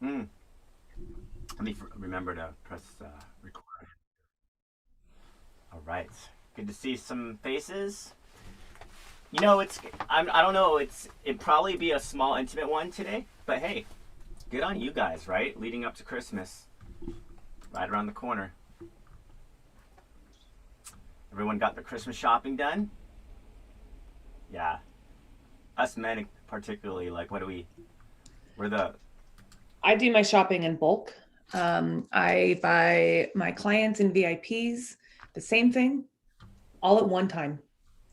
Hmm. Let me remember to press record. All right. Good to see some faces. I don't know. It'd probably be a small, intimate one today. But hey, good on you guys, right? Leading up to Christmas, right around the corner. Everyone got their Christmas shopping done. Yeah, us men particularly. Like, what do we? We're the I do my shopping in bulk. I buy my clients and VIPs the same thing all at one time.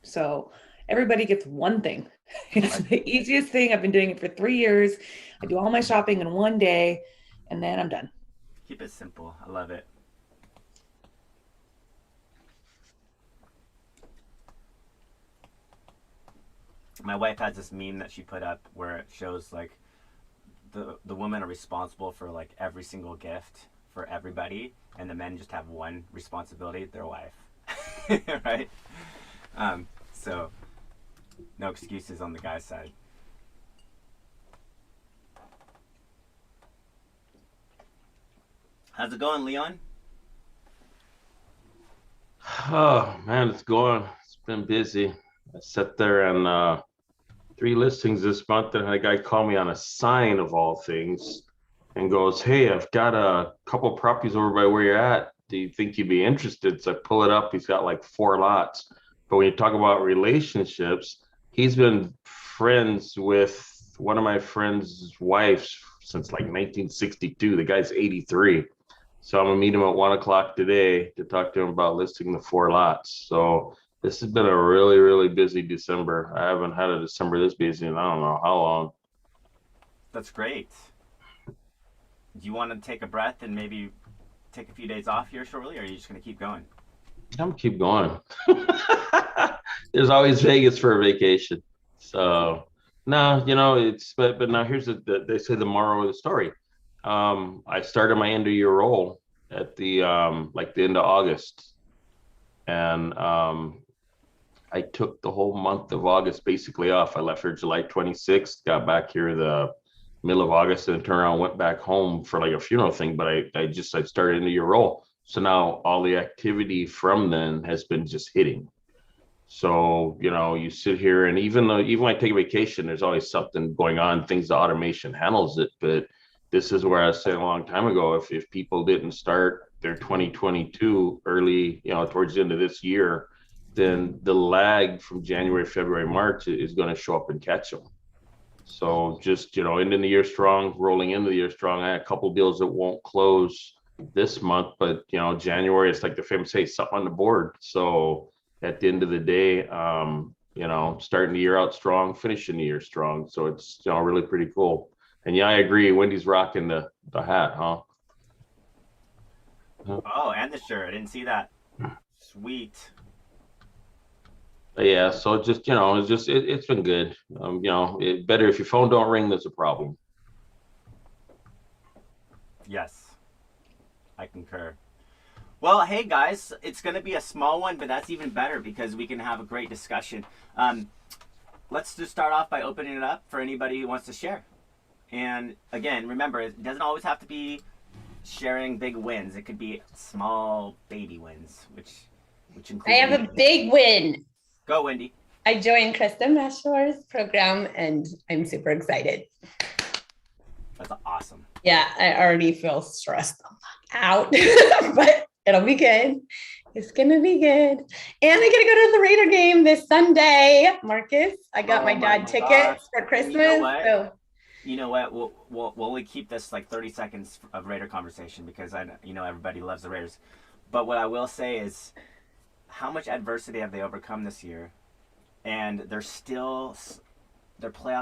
So everybody gets one thing. It's like the easiest thing. I've been doing it for 3 years. I do all my shopping in one day and then I'm done. keep it simple. I love it. My wife has this meme that she put up where it shows like the women are responsible for like every single gift for everybody, and the men just have one responsibility: their wife. Right? So no excuses on the guy's side. How's it going, Leon? Oh man, it's going. It's been busy. I sat there and 3 listings this month, and a guy called me on a sign of all things and goes, "Hey, I've got a couple properties over by where you're at. Do you think you'd be interested?" So I pull it up. He's got like 4 lots. But when you talk about relationships, he's been friends with one of my friends' wives since like 1962. The guy's 83. So I'm gonna meet him at 1 o'clock today to talk to him about listing the 4 lots. So this has been a really, really busy December. I haven't had a December this busy in I don't know how long. That's great. Do you want to take a breath and maybe take a few days off here shortly, or are you just going to keep going? I'm gonna keep going. There's always Vegas for a vacation. So no, it's but now here's they say the moral of the story. I started my end of year role at the like the end of August, and I took the whole month of August basically off. I left here July 26th, got back here the middle of August, and then turned around, went back home for like a funeral thing. But I started into your role. So now all the activity from then has been just hitting. So, you sit here, and even when I take a vacation, there's always something going on, things the automation handles it. But this is where I said a long time ago, if people didn't start their 2022 early, towards the end of this year, then the lag from January, February, March is going to show up and catch them. So just, ending the year strong, rolling into the year strong. I had a couple deals that won't close this month, but January, it's like the famous say, something on the board. So at the end of the day, starting the year out strong, finishing the year strong. So it's really pretty cool. And yeah, I agree. Wendy's rocking the hat, huh? Oh, and the shirt. I didn't see that. Sweet. But yeah, so just it's been good. Better if your phone don't ring, that's a problem. Yes, I concur. Well, hey guys, it's going to be a small one, but that's even better because we can have a great discussion. Let's just start off by opening it up for anybody who wants to share. And again, remember, it doesn't always have to be sharing big wins. It could be small baby wins, which I include. have a big win. Go, Wendy. I joined Krista Mashor's program and I'm super excited. That's awesome. Yeah, I already feel stressed out, but it'll be good. It's going to be good. And I get to go to the Raider game this Sunday, Marcus. I got my dad tickets for Christmas. You know what? We'll only keep this like 30 seconds of Raider conversation because everybody loves the Raiders. But what I will say is, how much adversity have they overcome this year? And their playoff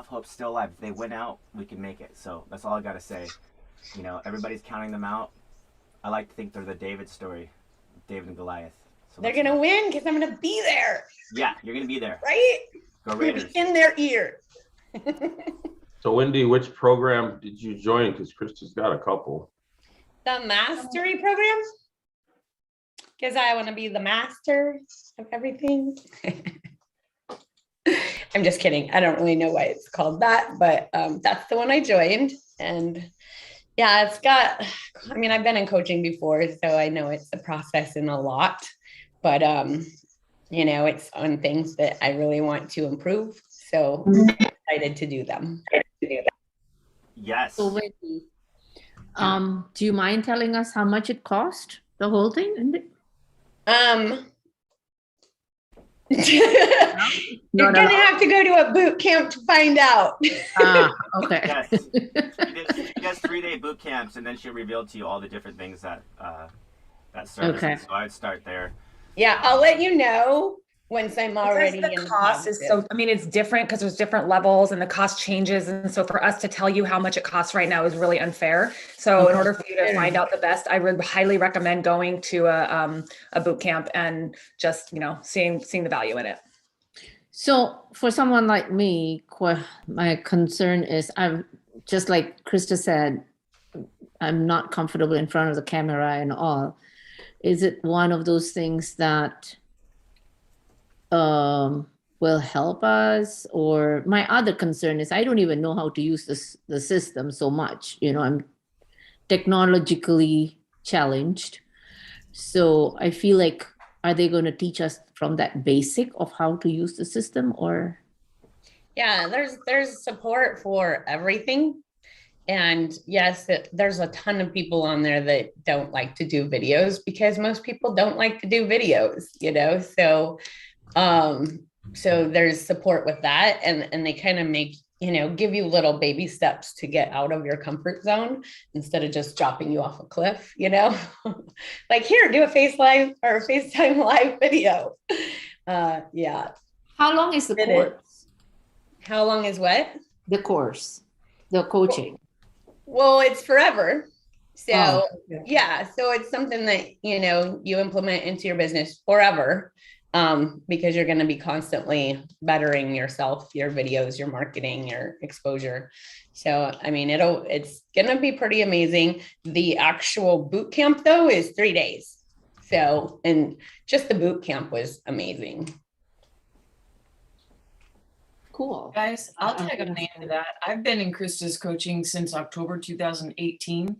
hope's still alive. If they win out, we can make it. So that's all I got to say. Everybody's counting them out. I like to think they're the David story, David and Goliath. So they're going to win because I'm going to be there. Yeah, you're going to be there. Right? Go Raiders. In their ear. So Wendy, which program did you join? Because Krista's got a couple. The mastery program. Because I want to be the master of everything. I'm just kidding. I don't really know why it's called that, but that's the one I joined. And Yeah, I mean, I've been in coaching before, so I know it's a process and a lot, but it's on things that I really want to improve. So I'm excited to do them. Yes. So Wendy, do you mind telling us how much it cost, the whole thing? You're gonna have to go to a boot camp to find out. Okay. Yes. She does 3-day boot camps, and then she'll reveal to you all the different things that services. Okay. So I'd start there. Yeah, I'll let you know once I'm already Because in the cost is so, I mean, it's different because there's different levels and the cost changes. And so for us to tell you how much it costs right now is really unfair. So in order for you to find out the best, I would highly recommend going to a boot camp and just, seeing the value in it. So for someone like me, my concern is, I'm just like Krista said, I'm not comfortable in front of the camera and all. Is it one of those things that will help us? Or my other concern is I don't even know how to use the system so much. I'm technologically challenged. So I feel like, are they going to teach us from that basic of how to use the system? Or Yeah, there's support for everything. And yes, there's a ton of people on there that don't like to do videos because most people don't like to do videos, so there's support with that, and they kind of make, give you little baby steps to get out of your comfort zone instead of just dropping you off a cliff, like, here, do a FaceTime live video. Yeah. how long is the course? How long is what? The course, the coaching. Well, it's forever. So okay. yeah, so it's something that, you implement into your business forever, because you're going to be constantly bettering yourself, your videos, your marketing, your exposure. So, I mean, it's going to be pretty amazing. The actual boot camp though is 3 days. So, and just the boot camp was amazing. Cool. Guys, I'll tag on into that. I've been in Krista's coaching since October 2018.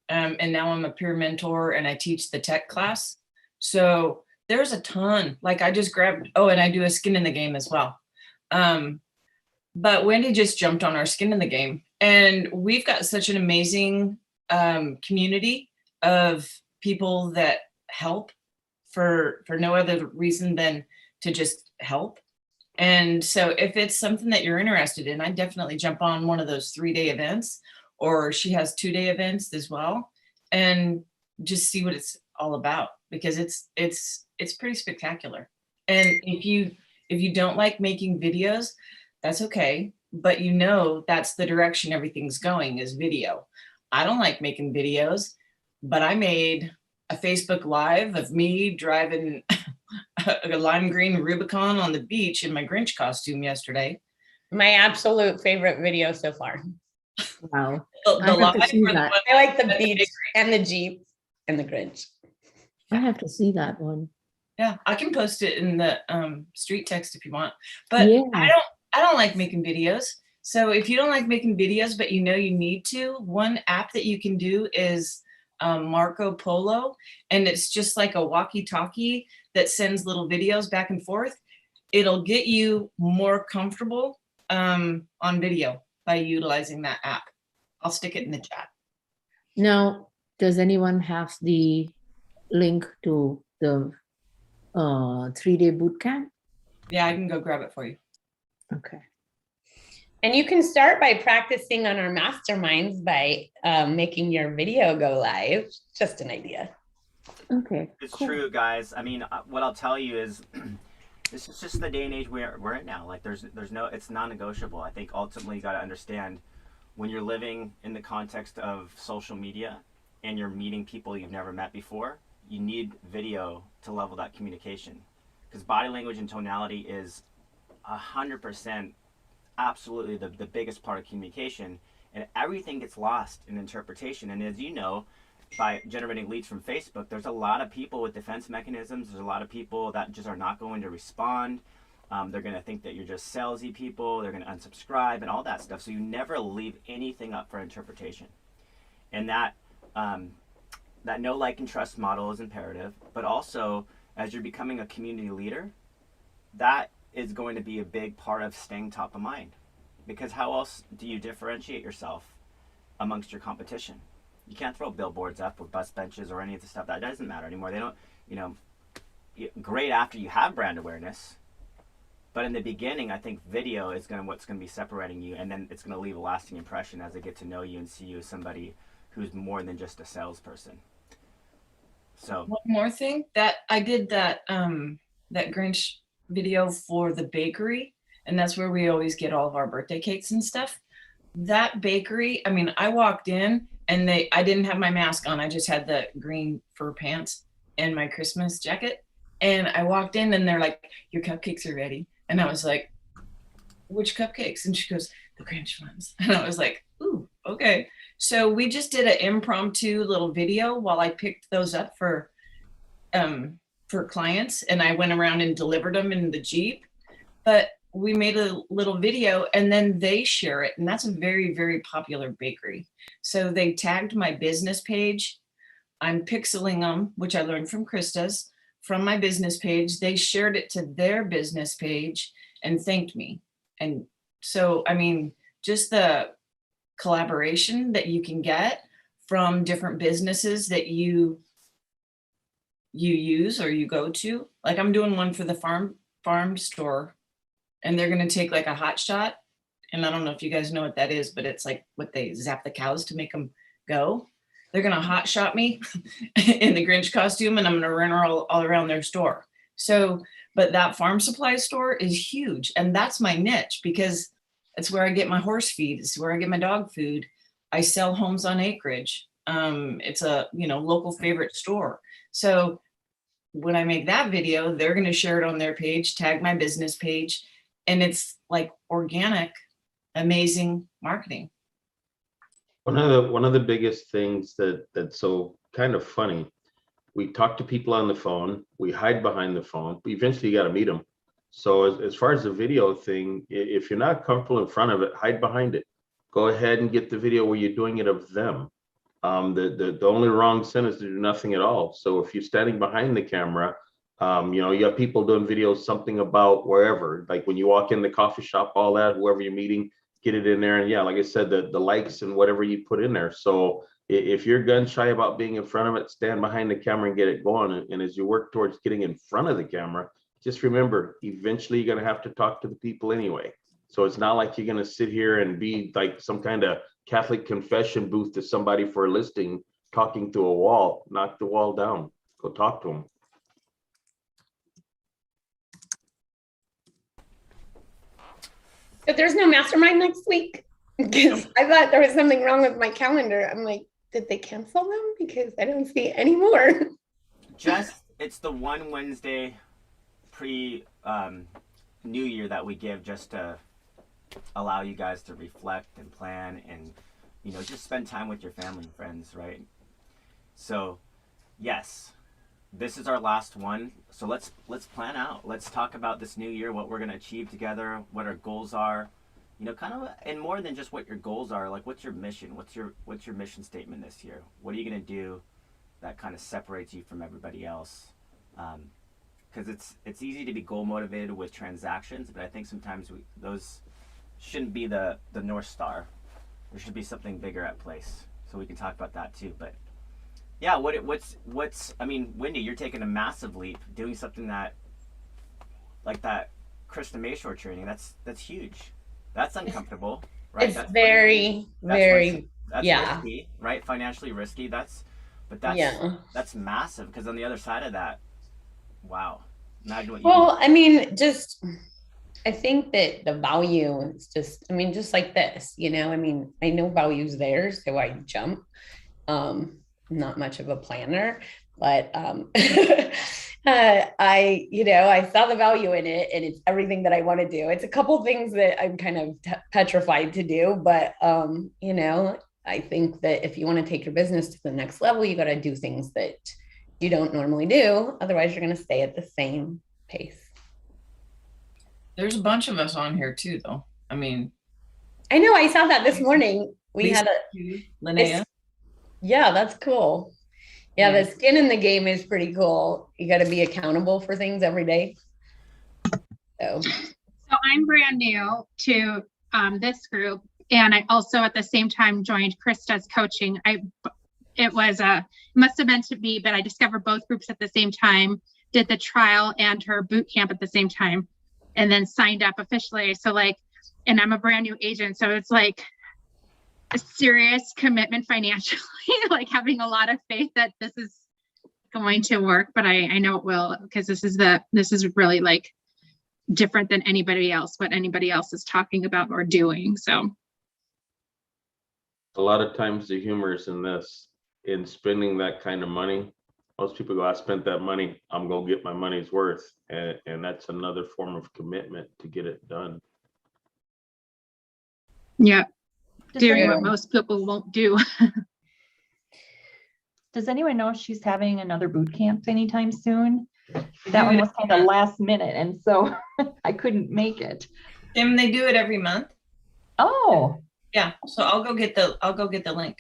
And now I'm a peer mentor and I teach the tech class. So there's a ton. Like I just grabbed, and I do a skin in the game as well. But Wendy just jumped on our skin in the game. And we've got such an amazing community of people that help for no other reason than to just help. And so if it's something that you're interested in, I definitely jump on one of those 3-day events, or she has 2-day events as well, and just see what it's all about, because it's pretty spectacular. And if you don't like making videos, that's okay. But that's the direction everything's going, is video. I don't like making videos, but I made a Facebook Live of me driving a lime green Rubicon on the beach in my Grinch costume yesterday. My absolute favorite video so far. Wow. The live see or the that. one I like the beach and the Jeep and the Grinch. I have to see that one. Yeah, I can post it in the StreetText if you want. But Yeah. I don't like making videos. So if you don't like making videos, but you need to, one app that you can do is Marco Polo, and it's just like a walkie-talkie that sends little videos back and forth. It'll get you more comfortable on video by utilizing that app. I'll stick it in the chat. Now, does anyone have the link to the 3-day boot camp? Yeah, I can go grab it for you. Okay. And you can start by practicing on our masterminds by making your video go live. Just an idea. Okay. It's cool. true, guys. I mean, what I'll tell you is, this is just the day and age we're in now. Like, there's no, it's non-negotiable. I think ultimately you got to understand, when you're living in the context of social media and you're meeting people you've never met before, you need video to level that communication, because body language and tonality is 100% absolutely the biggest part of communication, and everything gets lost in interpretation. And as you know, by generating leads from Facebook, there's a lot of people with defense mechanisms. There's a lot of people that just are not going to respond. They're going to think that you're just salesy people. They're going to unsubscribe and all that stuff. So you never leave anything up for interpretation. And that that know, like, and trust model is imperative, but also as you're becoming a community leader, that is going to be a big part of staying top of mind. Because how else do you differentiate yourself amongst your competition? You can't throw billboards up or bus benches or any of the stuff. That doesn't matter anymore. They don't, you know, great after you have brand awareness. But in the beginning, I think video is what's going to be separating you, and then it's going to leave a lasting impression as they get to know you and see you as somebody who's more than just a salesperson. So one more thing, that I did that that Grinch video for the bakery, and that's where we always get all of our birthday cakes and stuff. That bakery, I mean, I walked in and I didn't have my mask on. I just had the green fur pants and my Christmas jacket. And I walked in and they're like, your cupcakes are ready. And I was like, which cupcakes? And she goes, the Grinch ones. And I was like, ooh, okay. So we just did an impromptu little video while I picked those up for clients, and I went around and delivered them in the Jeep. But we made a little video and then they share it. And that's a very, very popular bakery. So they tagged my business page. I'm pixeling them, which I learned from Krista's, from my business page. They shared it to their business page and thanked me. And so, I mean, just the collaboration that you can get from different businesses that you use or you go to. Like I'm doing one for the farm store, and they're going to take like a hot shot. And I don't know if you guys know what that is, but it's like what they zap the cows to make them go. They're going to hot shot me in the Grinch costume, and I'm going to run all around their store. So, but that farm supply store is huge. And that's my niche because it's where I get my horse feed. It's where I get my dog food. I sell homes on acreage. It's a, local favorite store. So when I make that video, they're going to share it on their page, tag my business page. And it's like organic, amazing marketing. One of the biggest things that's so kind of funny, we talk to people on the phone, we hide behind the phone, but eventually you got to meet them. So as far as the video thing, if you're not comfortable in front of it, hide behind it. Go ahead and get the video where you're doing it of them. The only wrong sin is to do nothing at all. So if you're standing behind the camera, you have people doing videos, something about wherever, like when you walk in the coffee shop, all that, whoever you're meeting, get it in there. And yeah, like I said, the likes and whatever you put in there. So if you're gun shy about being in front of it, stand behind the camera and get it going. And as you work towards getting in front of the camera, just remember, eventually you're going to have to talk to the people anyway. So it's not like you're going to sit here and be like some kind of Catholic confession booth to somebody for a listing, talking to a wall. Knock the wall down. Go talk to them. But there's no mastermind next week because I thought there was something wrong with my calendar. I'm like, did they cancel them? Because I don't see any more. It's the one Wednesday pre New Year that we give just to allow you guys to reflect and plan and just spend time with your family and friends, right? So yes, this is our last one. So let's plan out. Let's talk about this new year, what we're going to achieve together, what our goals are, kind of, and more than just what your goals are, like what's your mission? What's your mission statement this year? What are you going to do that kind of separates you from everybody else? Because it's easy to be goal motivated with transactions, but I think sometimes those shouldn't be the North Star. There should be something bigger at place. So we can talk about that too. But yeah, what's I mean, Wendy, you're taking a massive leap, doing something that, like that Krista Mayshore training. That's huge. That's uncomfortable, right? It's that's very risky, right? Financially risky. That's massive, because on the other side of that, wow. Imagine what you I mean, I think that the value is just like this, I mean, I know value's there, so I jump. I'm not much of a planner, but I saw the value in it, and it's everything that I want to do. It's a couple things that I'm kind of petrified to do, but I think that if you want to take your business to the next level, you got to do things that you don't normally do. Otherwise, you're going to stay at the same pace. There's a bunch of us on here too, though. I mean, I know, I saw that this morning. We Lisa, had Linnea. Yeah, that's cool. Yeah, Yeah. the skin in the game is pretty cool. You got to be accountable for things every day. So, So I'm brand new to this group, and I also at the same time joined Krista's coaching. It must have been to be, but I discovered both groups at the same time, did the trial and her boot camp at the same time, and then signed up officially. So like, and I'm a brand new agent, so it's like a serious commitment financially, like having a lot of faith that this is going to work, but I know it will, because this is really like different than what anybody else is talking about or doing. So A lot of times the humor is in this, in spending that kind of money. Most people go, I spent that money, I'm gonna get my money's worth. And that's another form of commitment to get it done. yeah, Does doing anyone, what most people won't do. does anyone know if she's having another boot camp anytime soon? That one was kind of last minute, and so I couldn't make it. Tim, they do it every month. Oh, Yeah, so I'll go get the link.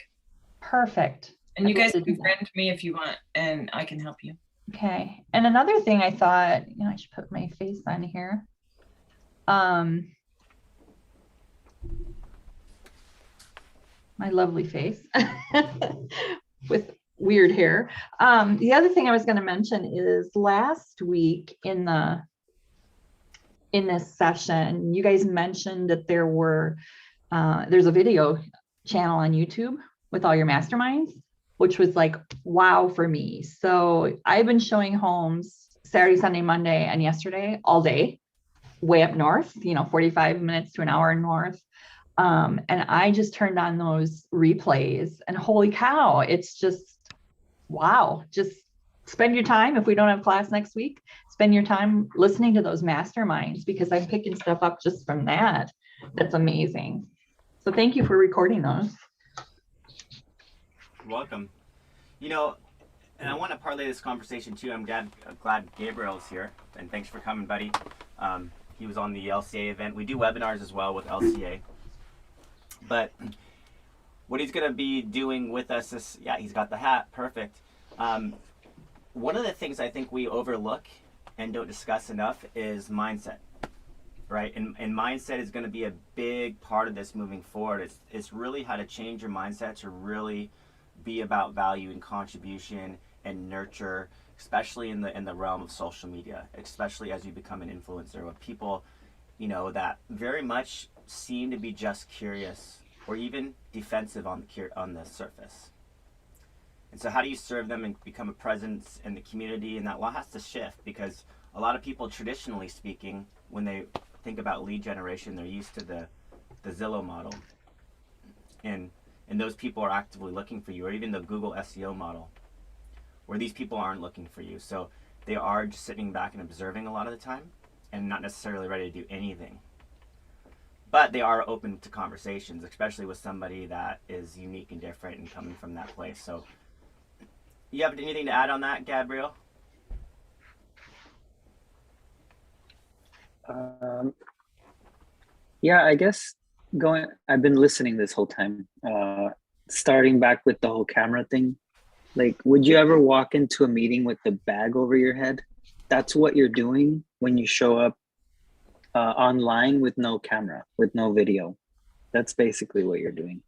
perfect. And you I'd love guys to do can that. friend me if you want, and I can help you. Okay. And another thing I thought, I should put my face on here. My lovely face with weird hair. The other thing I was going to mention is last week in this session, you guys mentioned that there's a video channel on YouTube with all your masterminds, which was like, wow for me. So I've been showing homes Saturday, Sunday, Monday, and yesterday all day, way up north, 45 minutes to an hour north. And I just turned on those replays and holy cow, it's just, wow. Just spend your time. If we don't have class next week, spend your time listening to those masterminds, because I'm picking stuff up just from that. That's amazing. So thank you for recording those. You're welcome. And I want to parlay this conversation too. I'm glad Gabriel's here, and thanks for coming, buddy. He was on the LCA event. We do webinars as well with LCA. But what he's going to be doing with us is, he's got the hat. Perfect. One of the things I think we overlook and don't discuss enough is mindset, right? And mindset is going to be a big part of this moving forward. It's really how to change your mindset to really be about value and contribution and nurture, especially in the realm of social media, especially as you become an influencer with people, that very much seem to be just curious or even defensive on the surface. And so how do you serve them and become a presence in the community? And that law has to shift, because a lot of people, traditionally speaking, when they think about lead generation, they're used to the Zillow model. And those people are actively looking for you, or even the Google SEO model, where these people aren't looking for you. So they are just sitting back and observing a lot of the time and not necessarily ready to do anything. But they are open to conversations, especially with somebody that is unique and different and coming from that place. So you have anything to add on that, Gabriel? Yeah, I guess I've been listening this whole time, starting back with the whole camera thing. Like, would you ever walk into a meeting with the bag over your head? That's what you're doing when you show up online with no camera, with no video. That's basically what you're doing.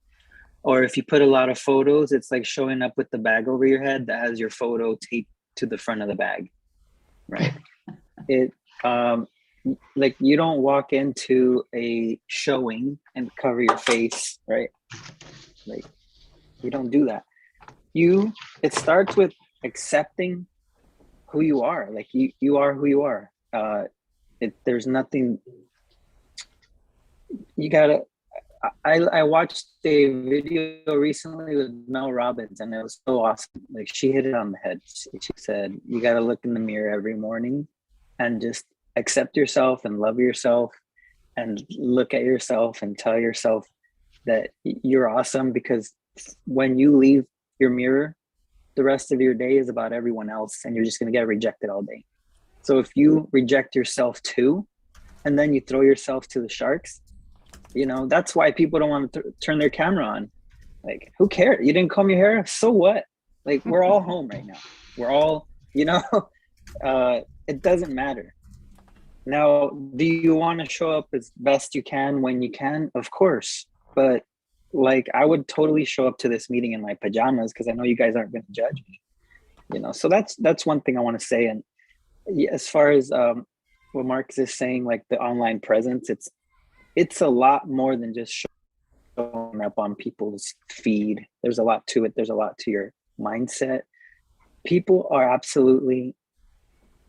Or if you put a lot of photos, it's like showing up with the bag over your head that has your photo taped to the front of the bag, right? Like, you don't walk into a showing and cover your face, right? Like, you don't do that. It starts with accepting who you are. Like, you are who you are. There's nothing you gotta. I watched a video recently with Mel Robbins, and it was so awesome. Like, she hit it on the head. She said, you got to look in the mirror every morning and just accept yourself and love yourself, and look at yourself and tell yourself that you're awesome, because when you leave your mirror, the rest of your day is about everyone else, and you're just going to get rejected all day. So if you reject yourself too, and then you throw yourself to the sharks, that's why people don't want to turn their camera on, Like, who cares? You didn't comb your hair? So what? Like, we're all home right now. We're all, it doesn't matter. Now, do you want to show up as best you can when you can? Of course. But like, I would totally show up to this meeting in my pajamas because I know you guys aren't going to judge me. So that's one thing I want to say. And as far as what Marcus is saying, like the online presence, it's a lot more than just showing up on people's feed. There's a lot to it. There's a lot to your mindset. People are absolutely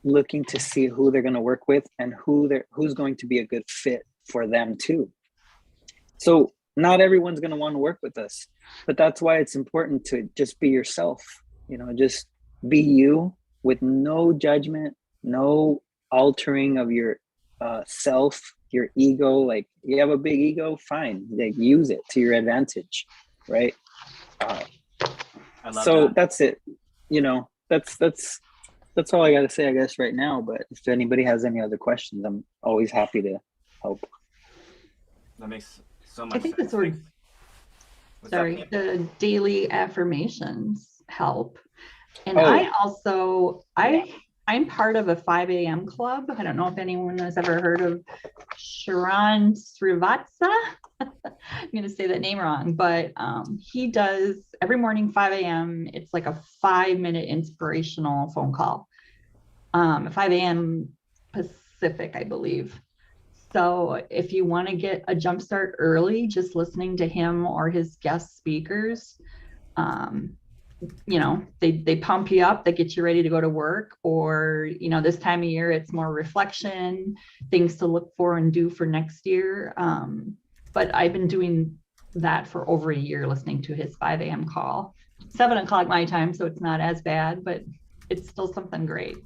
looking to see who they're going to work with and who's going to be a good fit for them too. So not everyone's going to want to work with us, but that's why it's important to just be yourself. Just be you with no judgment, no altering of your self, your ego. Like, you have a big ego, fine, like, use it to your advantage, right? I love so that. That's it. That's all I got to say, I guess, right now. But if anybody has any other questions, I'm always happy to help. That makes so much I think sense. the sort of, What's up, Mia? the daily affirmations help. And Oh. I also, I'm part of a 5 a.m. club. I don't know if anyone has ever heard of Sharon Srivatsa. I'm going to say that name wrong, but he does every morning, 5 a.m. It's like a 5-minute inspirational phone call. 5 a.m. Pacific, I believe. So if you want to get a jump start early, just listening to him or his guest speakers, they pump you up, they get you ready to go to work. Or, this time of year, it's more reflection, things to look for and do for next year. But I've been doing that for over a year, listening to his 5 a.m. call, 7 o'clock my time. So it's not as bad, but it's still something great.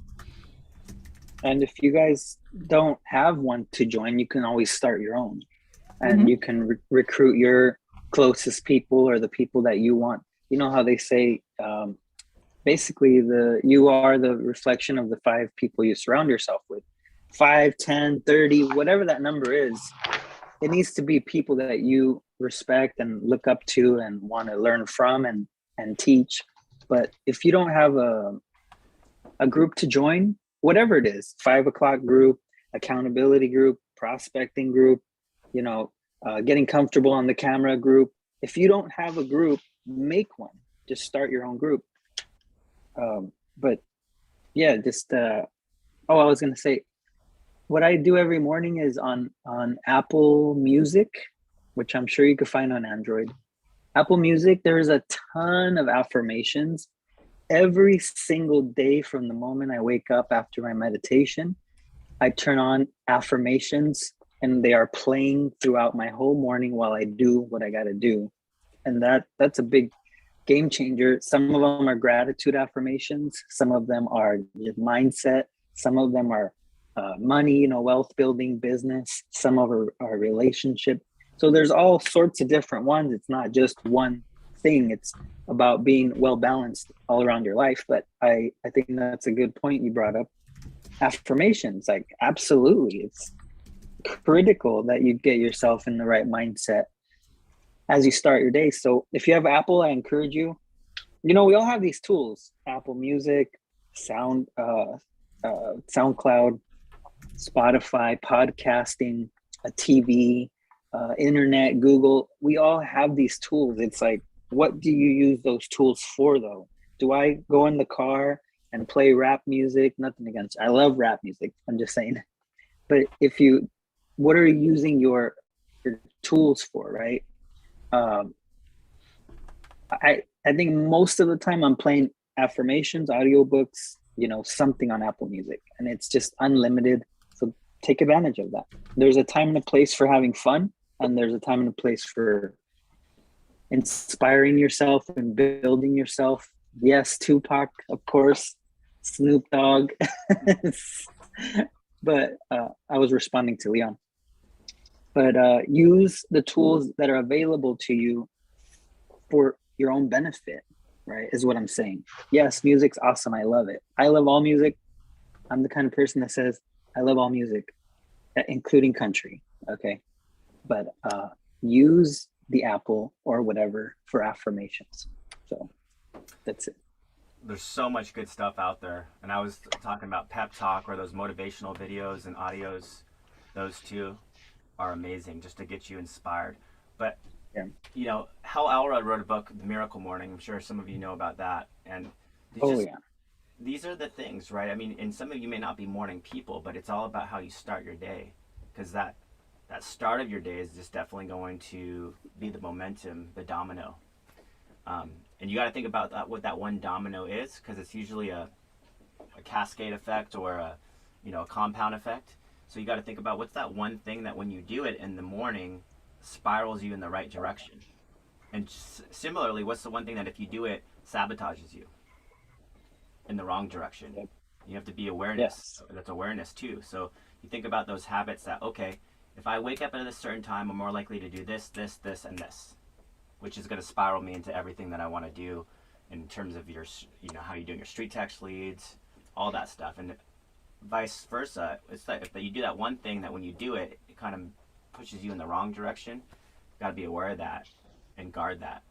And if you guys don't have one to join, you can always start your own, and you can recruit your closest people or the people that you want. You know how they say, basically you are the reflection of the 5 people you surround yourself with. 5, 10, 30, whatever that number is, it needs to be people that you respect and look up to and want to learn from and teach. But if you don't have a group to join, whatever it is, 5 o'clock group, accountability group, prospecting group, getting comfortable on the camera group. If you don't have a group, make one. Just start your own group. But yeah, just I was gonna say, what I do every morning is on Apple Music, which I'm sure you could find on Android. Apple Music, there's a ton of affirmations. Every single day from the moment I wake up after my meditation, I turn on affirmations, and they are playing throughout my whole morning while I do what I got to do. And that's a big game changer. Some of them are gratitude affirmations. Some of them are mindset. Some of them are money, wealth building, business. Some of them are relationship. So there's all sorts of different ones. It's not just one thing. It's about being well balanced all around your life. But I think that's a good point you brought up. Affirmations, like, absolutely, it's critical that you get yourself in the right mindset as you start your day. So if you have Apple, I encourage you. We all have these tools: Apple Music, SoundCloud, Spotify, podcasting, a TV, internet, Google. We all have these tools. It's like, what do you use those tools for, though? Do I go in the car and play rap music? Nothing against, I love rap music, I'm just saying. But what are you using your tools for, right? I think most of the time I'm playing affirmations, audiobooks, something on Apple Music, and it's just unlimited. So take advantage of that. There's a time and a place for having fun, and there's a time and a place for inspiring yourself and building yourself. Yes, Tupac, of course, Snoop Dogg. But I was responding to Leon. But use the tools that are available to you for your own benefit, right, is what I'm saying. Yes, music's awesome. I love it. I love all music. I'm the kind of person that says I love all music, including country, okay? But use the apple or whatever for affirmations. So that's it. There's so much good stuff out there. And I was talking about pep talk or those motivational videos and audios. Those two are amazing just to get you inspired. But, Yeah. you know, Hal Elrod wrote a book, The Miracle Morning. I'm sure some of you know about that. And these are the things, right? I mean, and some of you may not be morning people, but it's all about how you start your day. Because that start of your day is just definitely going to be the momentum, the domino. And you got to think about that, what that one domino is, because it's usually a cascade effect or a compound effect. So you got to think about what's that one thing that when you do it in the morning spirals you in the right direction. And similarly, what's the one thing that if you do it sabotages you in the wrong direction? Yep. You have to be awareness. Yes. That's awareness too. So you think about those habits that, okay, if I wake up at a certain time, I'm more likely to do this, this, this, and this, which is going to spiral me into everything that I want to do in terms of your, how you're doing your StreetText leads, all that stuff. And vice versa. It's like if you do that one thing that when you do it, it kind of pushes you in the wrong direction. You got to be aware of that and guard that.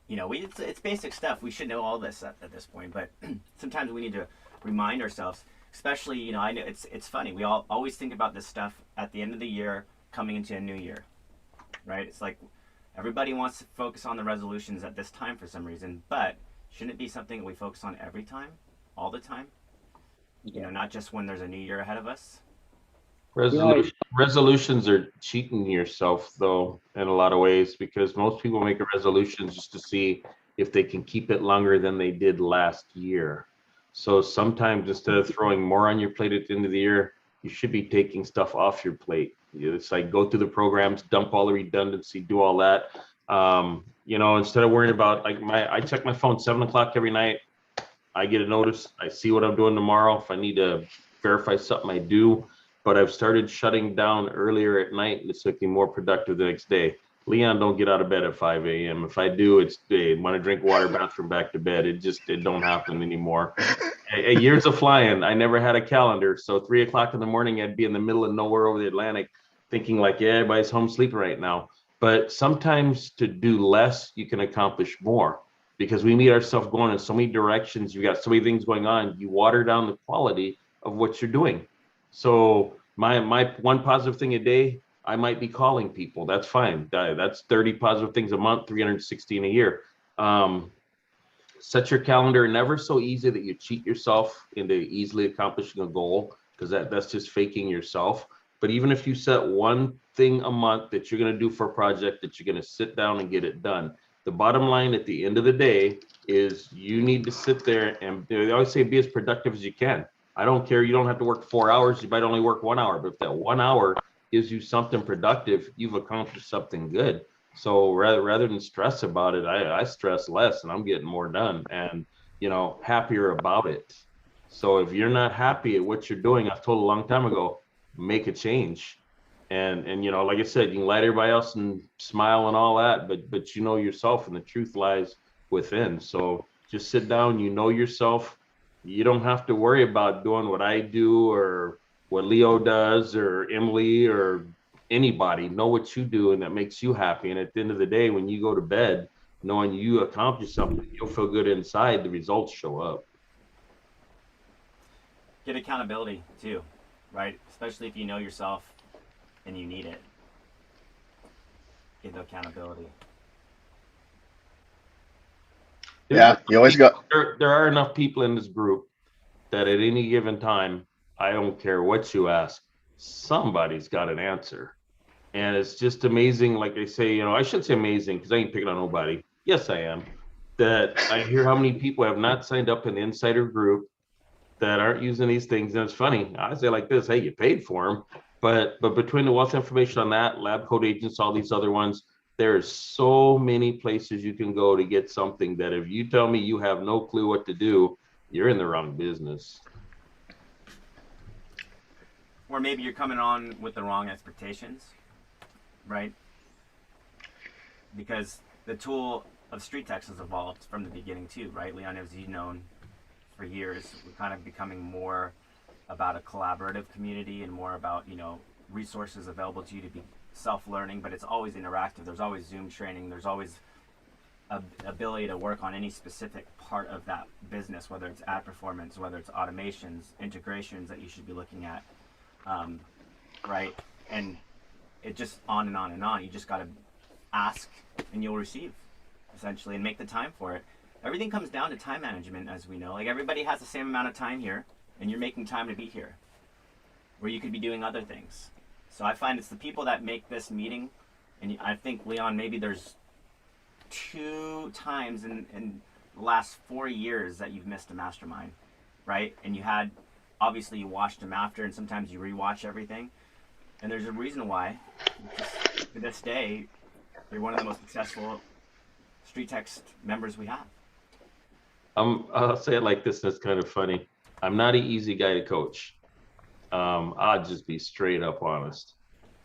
It's basic stuff. We should know all this at this point, but sometimes we need to remind ourselves, especially, I know it's funny. We all always think about this stuff at the end of the year coming into a new year, right? It's like everybody wants to focus on the resolutions at this time for some reason, but shouldn't it be something that we focus on every time, all the time? Not just when there's a new year ahead of us. Resolutions are cheating yourself, though, in a lot of ways, because most people make a resolution just to see if they can keep it longer than they did last year. So sometimes instead of throwing more on your plate at the end of the year, you should be taking stuff off your plate. It's like go through the programs, dump all the redundancy, do all that. Instead of worrying about I check my phone 7 o'clock every night. I get a notice. I see what I'm doing tomorrow. If I need to verify something, I do. But I've started shutting down earlier at night, and it's making me more productive the next day. Leon, don't get out of bed at 5 a.m. If I do, it's want to drink water, bathroom, back to bed. It don't happen anymore. Years of flying, I never had a calendar. So 3 o'clock in the morning, I'd be in the middle of nowhere over the Atlantic thinking everybody's home sleeping right now. But sometimes to do less, you can accomplish more because we meet ourselves going in so many directions. You've got so many things going on. You water down the quality of what you're doing. So my one positive thing a day, I might be calling people. That's fine. That's 30 positive things a month, 360 in a year. Set your calendar never so easy that you cheat yourself into easily accomplishing a goal, because that's just faking yourself. But even if you set one thing a month that you're going to do for a project that you're going to sit down and get it done, the bottom line at the end of the day is you need to sit there and they always say be as productive as you can. I don't care. You don't have to work 4 hours. You might only work 1 hour, but if that 1 hour gives you something productive, you've accomplished something good. So rather than stress about it, I stress less and I'm getting more done and, happier about it. So if you're not happy at what you're doing, I told a long time ago, make a change. And like I said, you can lie to everybody else and smile and all that, but you know yourself and the truth lies within. So just sit down, yourself. You don't have to worry about doing what I do or what Leo does or Emily or anybody. Know what you do and that makes you happy. And at the end of the day, when you go to bed, knowing you accomplished something, you'll feel good inside. The results show up. Get accountability too, right? Especially if you know yourself and you need it. Get the accountability. Yeah, you always got. There are enough people in this group that at any given time, I don't care what you ask, somebody's got an answer. And it's just amazing. Like they say, I should say amazing because I ain't picking on nobody. Yes, I am. That I hear how many people have not signed up in the insider group that aren't using these things. And it's funny. I say like this, hey, you paid for them. But between the wealth information on that, lab code agents, all these other ones, there's so many places you can go to get something that if you tell me you have no clue what to do, you're in the wrong business. Or maybe you're coming on with the wrong expectations, right? Because the tool of StreetText has evolved from the beginning too, right? Leon, as you've known for years, we're kind of becoming more about a collaborative community and more about, resources available to you self-learning, but it's always interactive. There's always Zoom training. There's always ability to work on any specific part of that business, whether it's ad performance, whether it's automations, integrations that you should be looking at, right? And it just on and on and on. You just got to ask and you'll receive, essentially, and make the time for it. Everything comes down to time management, as we know. Like, everybody has the same amount of time here, and you're making time to be here, where you could be doing other things. So I find it's the people that make this meeting, and I think, Leon, maybe there's 2 times in the last 4 years that you've missed a mastermind, right? And you had, obviously you watched them after, and sometimes you rewatch everything, and there's a reason why. Just, to this day, you're one of the most successful StreetText members we have. I'll say it like this, that's kind of funny. I'm not an easy guy to coach. I'll just be straight up honest.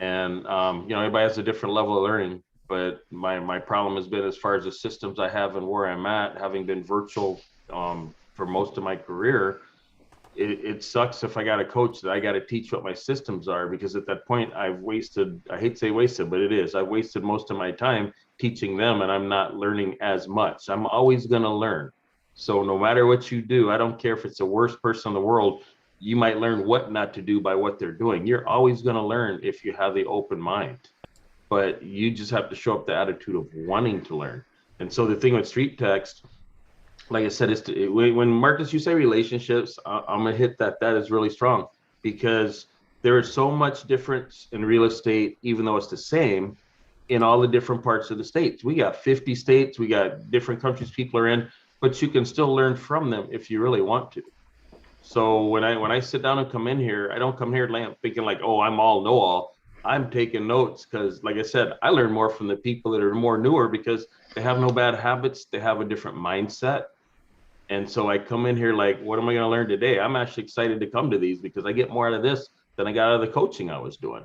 And you know, everybody has a different level of learning, but my problem has been, as far as the systems I have and where I'm at, having been virtual for most of my career, it sucks if I got a coach that I got to teach what my systems are, because at that point I've wasted, I hate to say wasted, but it is, I've wasted most of my time teaching them, and I'm not learning as much. I'm always going to learn. So no matter what you do, I don't care if it's the worst person in the world, you might learn what not to do by what they're doing. You're always going to learn if you have the open mind, but you just have to show up the attitude of wanting to learn. And so the thing with StreetText, like I said, is when Marcus, you say relationships, I'm gonna hit that. That is really strong, because there is so much difference in real estate, even though it's the same in all the different parts of the states. We got 50 states, we got different countries people are in, but you can still learn from them if you really want to. So when I sit down and come in here, I don't come here thinking like, oh, I'm all know all. I'm taking notes because, like I said, I learn more from the people that are more newer, because they have no bad habits, they have a different mindset. And so I come in here like, what am I going to learn today? I'm actually excited to come to these, because I get more out of this than I got out of the coaching I was doing.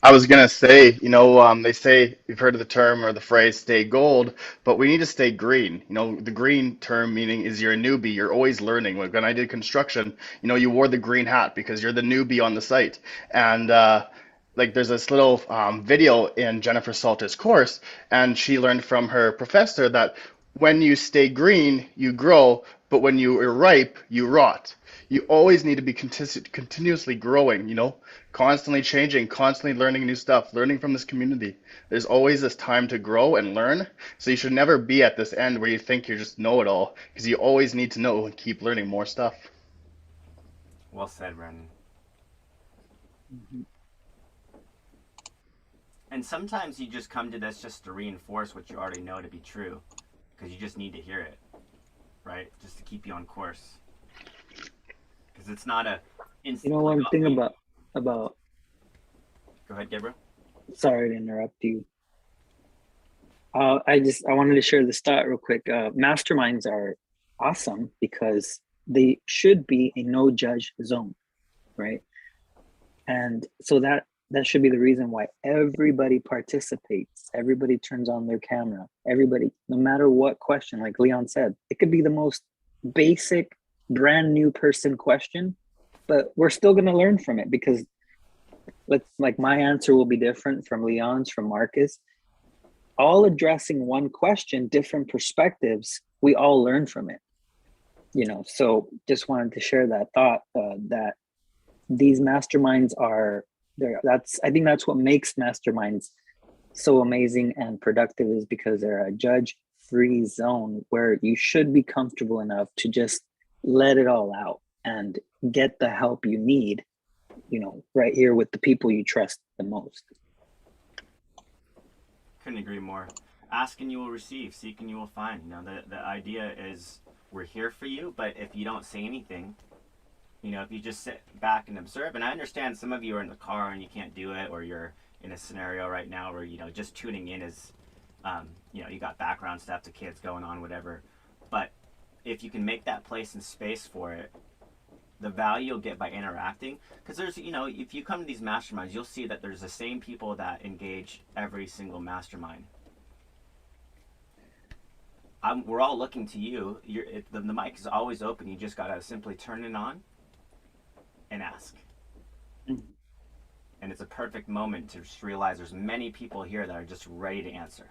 I was gonna say, they say, you've heard of the term or the phrase "stay gold," but we need to stay green. The green term meaning is you're a newbie. You're always learning. Like when I did construction, you wore the green hat because you're the newbie on the site. And like there's this little video in Jennifer Salter's course, and she learned from her professor that when you stay green, you grow, but when you are ripe, you rot. You always need to be continuously growing, constantly changing, constantly learning new stuff, learning from this community. There's always this time to grow and learn. So you should never be at this end where you think you just know it all, because you always need to know and keep learning more stuff. Well said, Brandon. And sometimes you just come to this just to reinforce what you already know to be true, because you just need to hear it, right? Just to keep you on course. Because it's not a instant. One thing about Go ahead, Gabriel. Sorry to interrupt you. I wanted to share this thought real quick. Masterminds are awesome because they should be a no judge zone, right? And so that should be the reason why everybody participates. Everybody turns on their camera. Everybody, no matter what question, like Leon said, it could be the most basic, brand new person question, but we're still going to learn from it, because my answer will be different from Leon's, from Marcus. All addressing one question, different perspectives, we all learn from it. So just wanted to share that thought, that these masterminds are there. I think that's what makes masterminds so amazing and productive, is because they're a judge-free zone where you should be comfortable enough to just let it all out and get the help you need, right here with the people you trust the most. Couldn't agree more. Ask and you will receive, seek and you will find. The idea is we're here for you, but if you don't say anything, if you just sit back and observe, and I understand some of you are in the car and you can't do it, or you're in a scenario right now where, just tuning in is, you got background stuff, the kids going on, whatever. But if you can make that place and space for it, the value you'll get by interacting, because there's, if you come to these masterminds, you'll see that there's the same people that engage every single mastermind. We're all looking to you. The mic is always open. You just got to simply turn it on and ask. And it's a perfect moment to just realize there's many people here that are just ready to answer.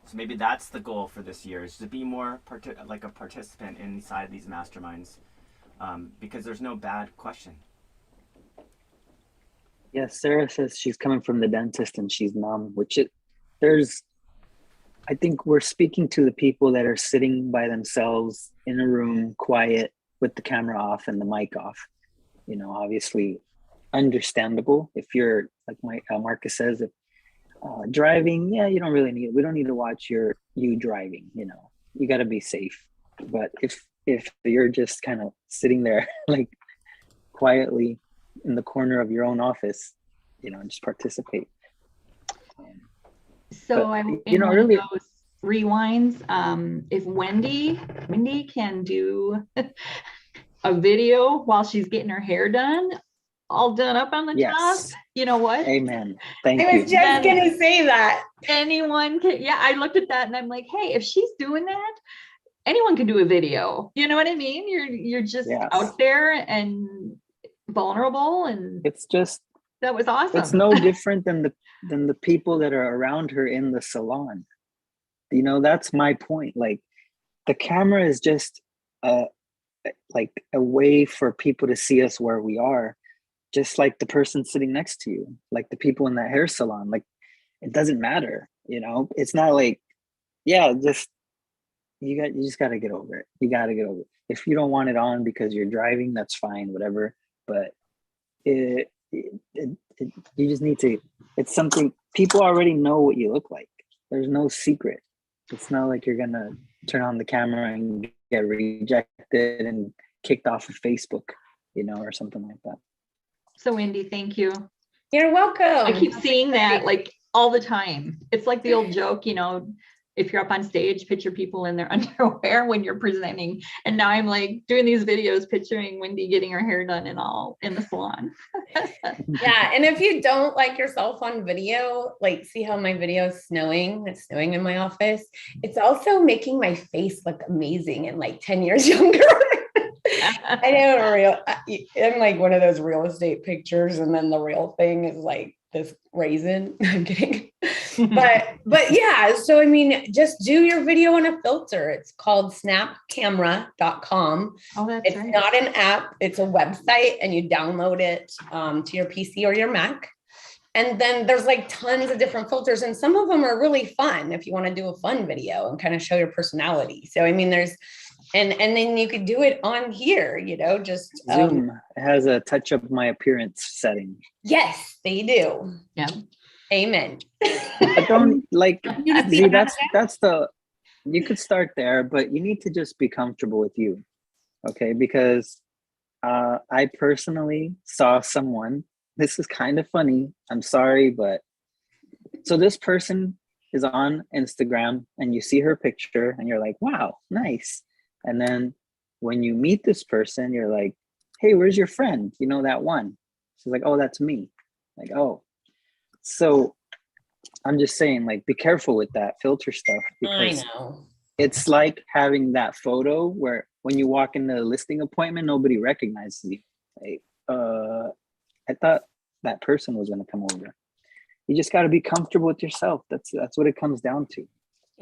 So maybe that's the goal for this year, is to be more like a participant inside these masterminds, because there's no bad question. Yes, Sarah says she's coming from the dentist and she's numb, I think we're speaking to the people that are sitting by themselves in a room, quiet, with the camera off and the mic off. You know, obviously understandable. If you're, like Marcus says, if driving, yeah, we don't need to watch you driving, you know, you got to be safe. But if you're just kind of sitting there like quietly in the corner of your own office, you know, just participate. So But, I'm you know, in really- those rewinds. If Wendy can do a video while she's getting her hair done, all done up on the Yes. top, you know what? Amen. Thank I you. was just gonna say that. Anyone can, yeah, I looked at that and I'm like, hey, if she's doing that, anyone can do a video. You know what I mean? You're just Yes. out there and vulnerable, and It's just, that was awesome. it's no different than the people that are around her in the salon. You know, that's my point. Like, the camera is just like a way for people to see us where we are, just like the person sitting next to you, like the people in that hair salon. Like, it doesn't matter, you know. It's not like, yeah, just you just got to get over it. You got to get over it. If you don't want it on because you're driving, that's fine, whatever. But you just need to. It's something people already know what you look like. There's no secret. It's not like you're gonna turn on the camera and get rejected and kicked off of Facebook, you know, or something like that. So Wendy, thank you. You're welcome. I keep seeing that like all the time. It's like the old joke, you know, if you're up on stage, picture people in their underwear when you're presenting. And now I'm like doing these videos picturing Wendy getting her hair done and all in the salon. Yeah, and if you don't like yourself on video, like, see how my video is snowing? It's snowing in my office. It's also making my face look amazing and like 10 years younger. I know, I'm like one of those real estate pictures, and then the real thing is like this raisin. I'm kidding. But yeah, so I mean, just do your video on a filter. It's called snapcamera.com. Oh, that's It's right. not an app, it's a website, and you download it to your PC or your Mac. And then there's like tons of different filters, and some of them are really fun if you want to do a fun video and kind of show your personality. So I mean, there's and then you could do it on here, you know, just Zoom has a touch up my appearance setting. yes, they do. Yeah. Amen. I don't like, You see, that's you could start there, but you need to just be comfortable with you. Okay. Because I personally saw someone, this is kind of funny. I'm sorry, but so this person is on Instagram and you see her picture and you're like, wow, nice. And then when you meet this person, you're like, hey, where's your friend? You know, that one. She's like, oh, that's me. Like, oh. So I'm just saying, like, be careful with that filter stuff, I because know. it's like having that photo where when you walk into a listing appointment, nobody recognizes you. Like, I thought that person was going to come over. You just got to be comfortable with yourself. That's what it comes down to.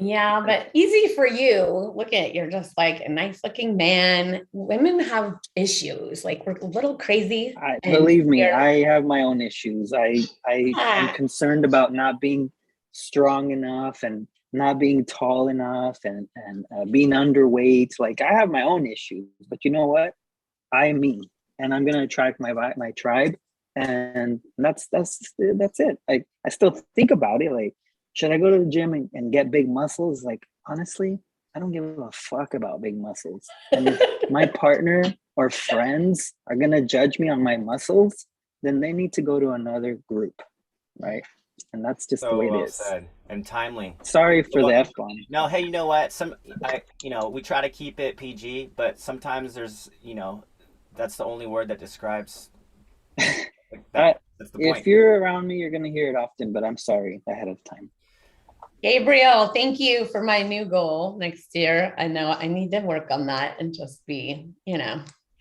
Yeah, but easy for you. Look at, you're just like a nice looking man. Women have issues. Like, we're a little crazy. Believe me, I have my own issues. I am concerned about not being strong enough and not being tall enough and being underweight. Like, I have my own issues, but you know what? I'm me, and I'm gonna attract my tribe, and that's it. I still think about it. Like, should I go to the gym and get big muscles? Like, honestly, I don't give a fuck about big muscles. And if my partner or friends are going to judge me on my muscles, then they need to go to another group, right? And that's just the way it is. Said and timely. Sorry for the F-bomb. No, hey, you know what? We try to keep it PG, but sometimes there's, that's the only word that describes. That's the point. If you're around me, you're going to hear it often, but I'm sorry ahead of time. Gabriel, thank you for my new goal next year. I know I need to work on that and just be,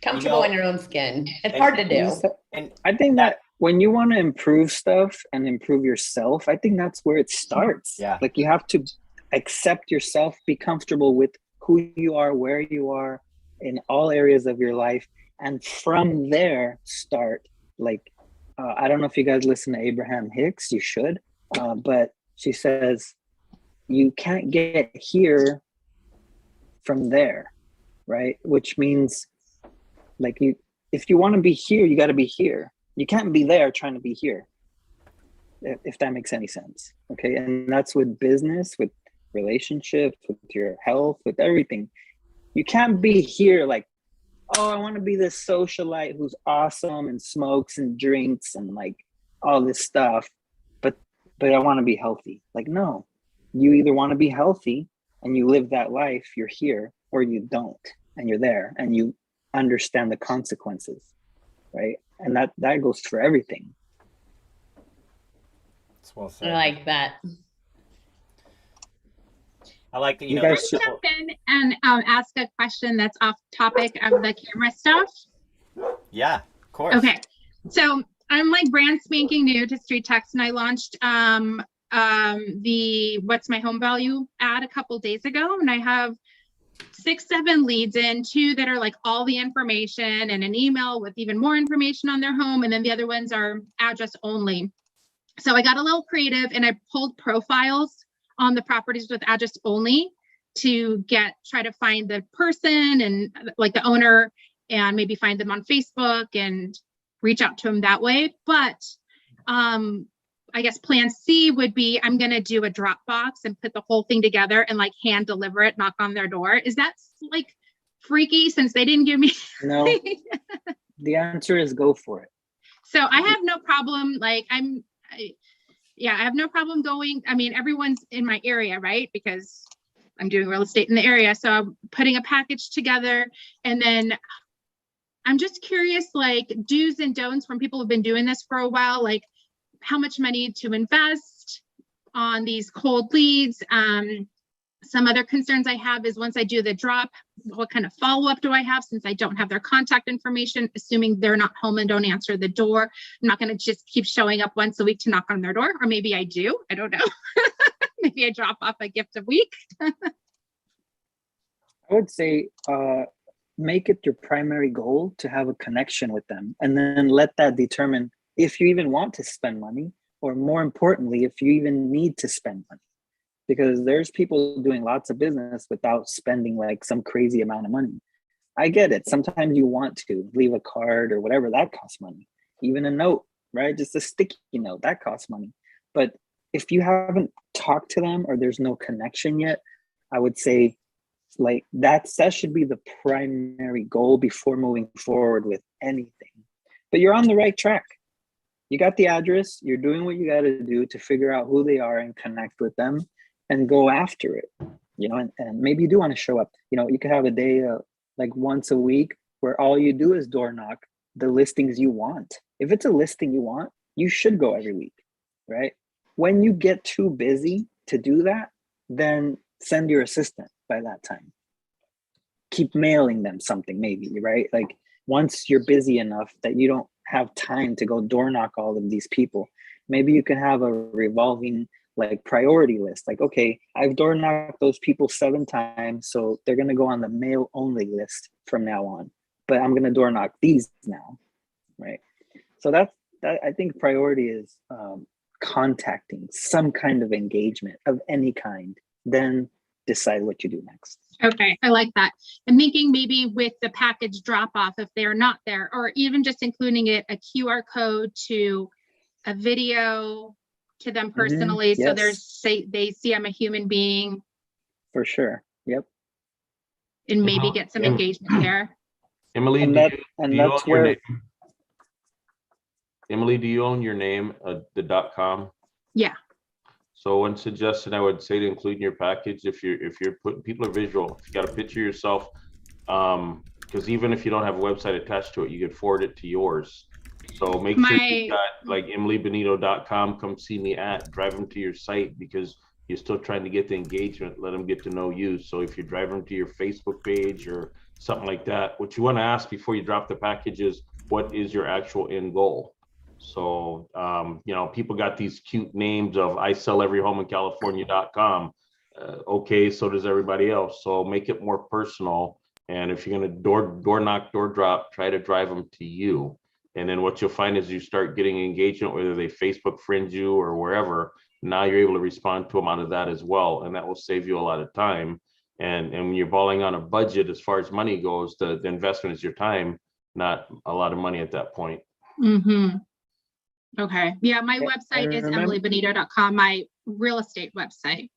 Comfortable in your own skin. It's and- hard to do. And I think that when you want to improve stuff and improve yourself, I think that's where it starts. Yeah. Like you have to accept yourself, be comfortable with who you are, where you are in all areas of your life. And from there, start. Like, I don't know if you guys listen to Abraham Hicks, you should. But she says, you can't get here from there, right? Which means like if you want to be here, you got to be here. You can't be there trying to be here, if that makes any sense. Okay. And that's with business, with relationships, with your health, with everything. You can't be here like, oh, I want to be this socialite who's awesome and smokes and drinks and like all this stuff, but I want to be healthy. Like, no, you either want to be healthy and you live that life, you're here, or you don't, and you're there and you understand the consequences, right? And that goes for everything. It's well said. I like that. I like that. You Can I guys jump in and ask a question that's off topic of the camera stuff? Yeah, of course. Okay, so I'm like brand spanking new to StreetText, and I launched the What's My Home Value ad a couple days ago, and I have 6-7 leads in, 2 that are like all the information and an email with even more information on their home, and then the other ones are address only. So I got a little creative and I pulled profiles on the properties with address only to try to find the person and like the owner, and maybe find them on Facebook and reach out to them that way. But I guess plan C would be, I'm going to do a Dropbox and put the whole thing together and like hand deliver it, knock on their door. Is that like freaky since they didn't give me? No, the answer is go for it. So I have no problem. Like I have no problem going. I mean, everyone's in my area, right? Because I'm doing real estate in the area. So I'm putting a package together, and then I'm just curious, like do's and don'ts from people who've been doing this for a while, like how much money to invest on these cold leads. Some other concerns I have is once I do the drop, what kind of follow-up do I have since I don't have their contact information, assuming they're not home and don't answer the door. I'm not going to just keep showing up once a week to knock on their door, or maybe I do. I don't know. Maybe I drop off a gift a week. I would say make it your primary goal to have a connection with them, and then let that determine if you even want to spend money, or more importantly, if you even need to spend money. Because there's people doing lots of business without spending like some crazy amount of money. I get it. Sometimes you want to leave a card or whatever, that costs money. Even a note, right? Just a sticky note, that costs money. But if you haven't talked to them or there's no connection yet, I would say like that should be the primary goal before moving forward with anything. But you're on the right track. You got the address, you're doing what you got to do to figure out who they are and connect with them and go after it, you know, and maybe you do want to show up. You know, you could have a day like once a week where all you do is door knock the listings you want. If it's a listing you want, you should go every week, right? When you get too busy to do that, then send your assistant by that time. Keep mailing them something maybe, right? Like once you're busy enough that you don't have time to go door knock all of these people, maybe you can have a revolving like priority list. Like, okay, I've door knocked those people 7 times, so they're going to go on the mail only list from now on, but I'm going to door knock these now, right? So that I think priority is contacting, some kind of engagement of any kind, then decide what you do next. Okay, I like that. I'm thinking maybe with the package drop off, if they're not there, or even just including it, a QR code to a video to them personally. So they see I'm a human being. For sure. Yep. And maybe get some engagement there. Emily, Emily, do you own your name, the .com? Yeah. So one suggestion I would say to include in your package, if you're putting, people are visual, if you got a picture of yourself, because even if you don't have a website attached to it, you could forward it to yours. So make sure you got like emilybenito.com, come see me at, drive them to your site, because you're still trying to get the engagement, let them get to know you. So if you drive them to your Facebook page or something like that. What you want to ask before you drop the package is, what is your actual end goal? So, you know, people got these cute names of I sell every home in California.com. Okay, so does everybody else. So make it more personal. And if you're going to door knock, door drop, try to drive them to you. And then what you'll find is you start getting engagement, whether they Facebook friend you or wherever. Now you're able to respond to them out of that as well. And that will save you a lot of time. And when you're balling on a budget, as far as money goes, the investment is your time, not a lot of money at that point. Mm-hmm. Okay. Yeah, my Yeah, I website is remember- emilybenito.com, my real estate website.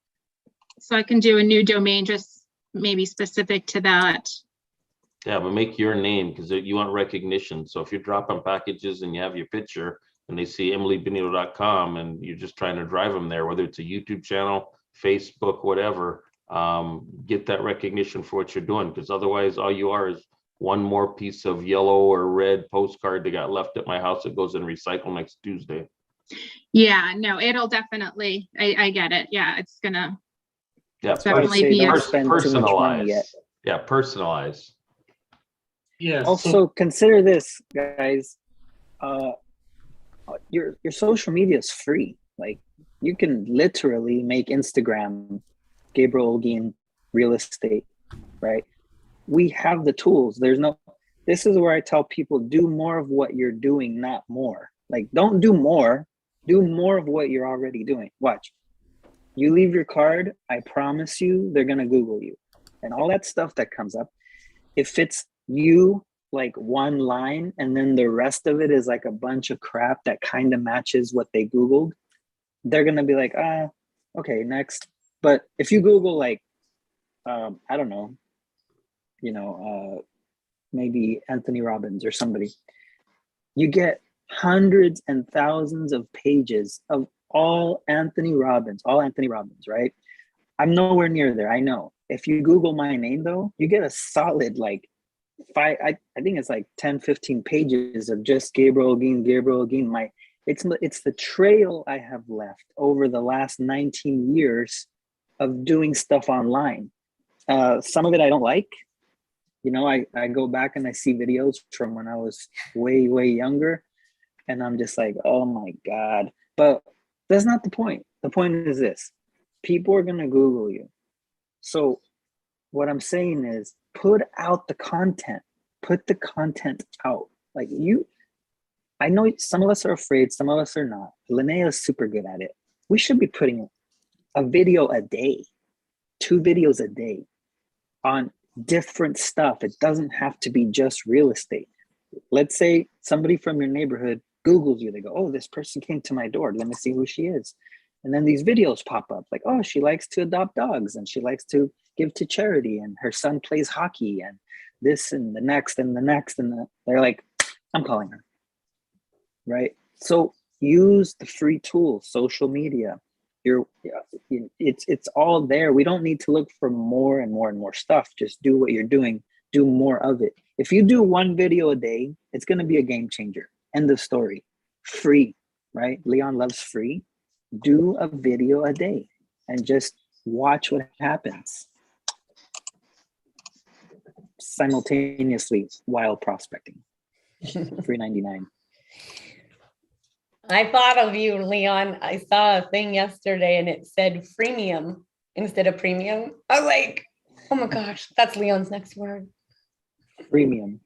So I can do a new domain just maybe specific to that. Yeah, but make your name, because you want recognition. So if you're dropping packages and you have your picture and they see emilybenito.com and you're just trying to drive them there, whether it's a YouTube channel, Facebook, whatever, get that recognition for what you're doing, because otherwise all you are is one more piece of yellow or red postcard that got left at my house that goes in recycle next Tuesday. Yeah, no, it'll definitely, I get it. Yeah, it's gonna Yeah, definitely be a, don't spend too much money yet. personalize. Yeah, personalize. Yes. Also, consider this, guys. Your social media is free. Like, you can literally make Instagram Gabriel Olguin real estate, right? We have the tools. This is where I tell people, do more of what you're doing, not more. Like, don't do more of what you're already doing. Watch. You leave your card, I promise you, they're gonna Google you. And all that stuff that comes up, if it's you, like one line, and then the rest of it is like a bunch of crap that kind of matches what they Googled, they're gonna be like, okay, next. But if you Google like, I don't know, maybe Anthony Robbins or somebody, you get hundreds and thousands of pages of all Anthony Robbins, right? I'm nowhere near there, I know. If you Google my name though, you get a solid like I think it's like 10, 15 pages of just Gabriel Olguin. It's the trail I have left over the last 19 years of doing stuff online. Some of it I don't like. I go back and I see videos from when I was way, way younger, and I'm just like, oh my God. But that's not the point. The point is this: people are gonna Google you. So what I'm saying is, put out the content. Put the content out. Like I know some of us are afraid, some of us are not. Linnea is super good at it. We should be putting a video a day, 2 videos a day on different stuff. It doesn't have to be just real estate. Let's say somebody from your neighborhood Googles you. They go, oh, this person came to my door. Let me see who she is. And then these videos pop up like, oh, she likes to adopt dogs and she likes to give to charity and her son plays hockey and this and the next and the next. And they're like, I'm calling her, right? So use the free tools, social media. It's all there. We don't need to look for more and more and more stuff. Just do what you're doing. Do more of it. If you do 1 video a day, it's going to be a game changer. End of story. Free, right? Leon loves free. Do a video a day and just watch what happens simultaneously while prospecting. $3.99. I thought of you, Leon. I saw a thing yesterday and it said freemium instead of premium. I was like, oh my gosh, that's Leon's next word. Premium.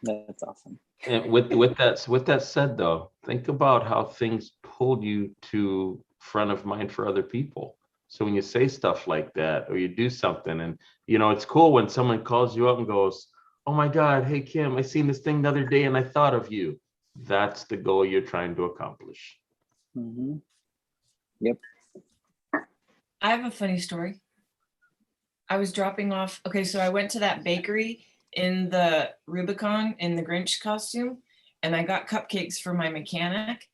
That's awesome. And with that said, though, think about how things pulled you to front of mind for other people. So when you say stuff like that, or you do something, and it's cool when someone calls you up and goes, "Oh my God, hey Kim, I seen this thing the other day and I thought of you." That's the goal you're trying to accomplish. Mm-hmm. Yep. I have a funny story. I was dropping off. Okay, so I went to that bakery in the Rubicon in the Grinch costume, and I got cupcakes for my mechanic,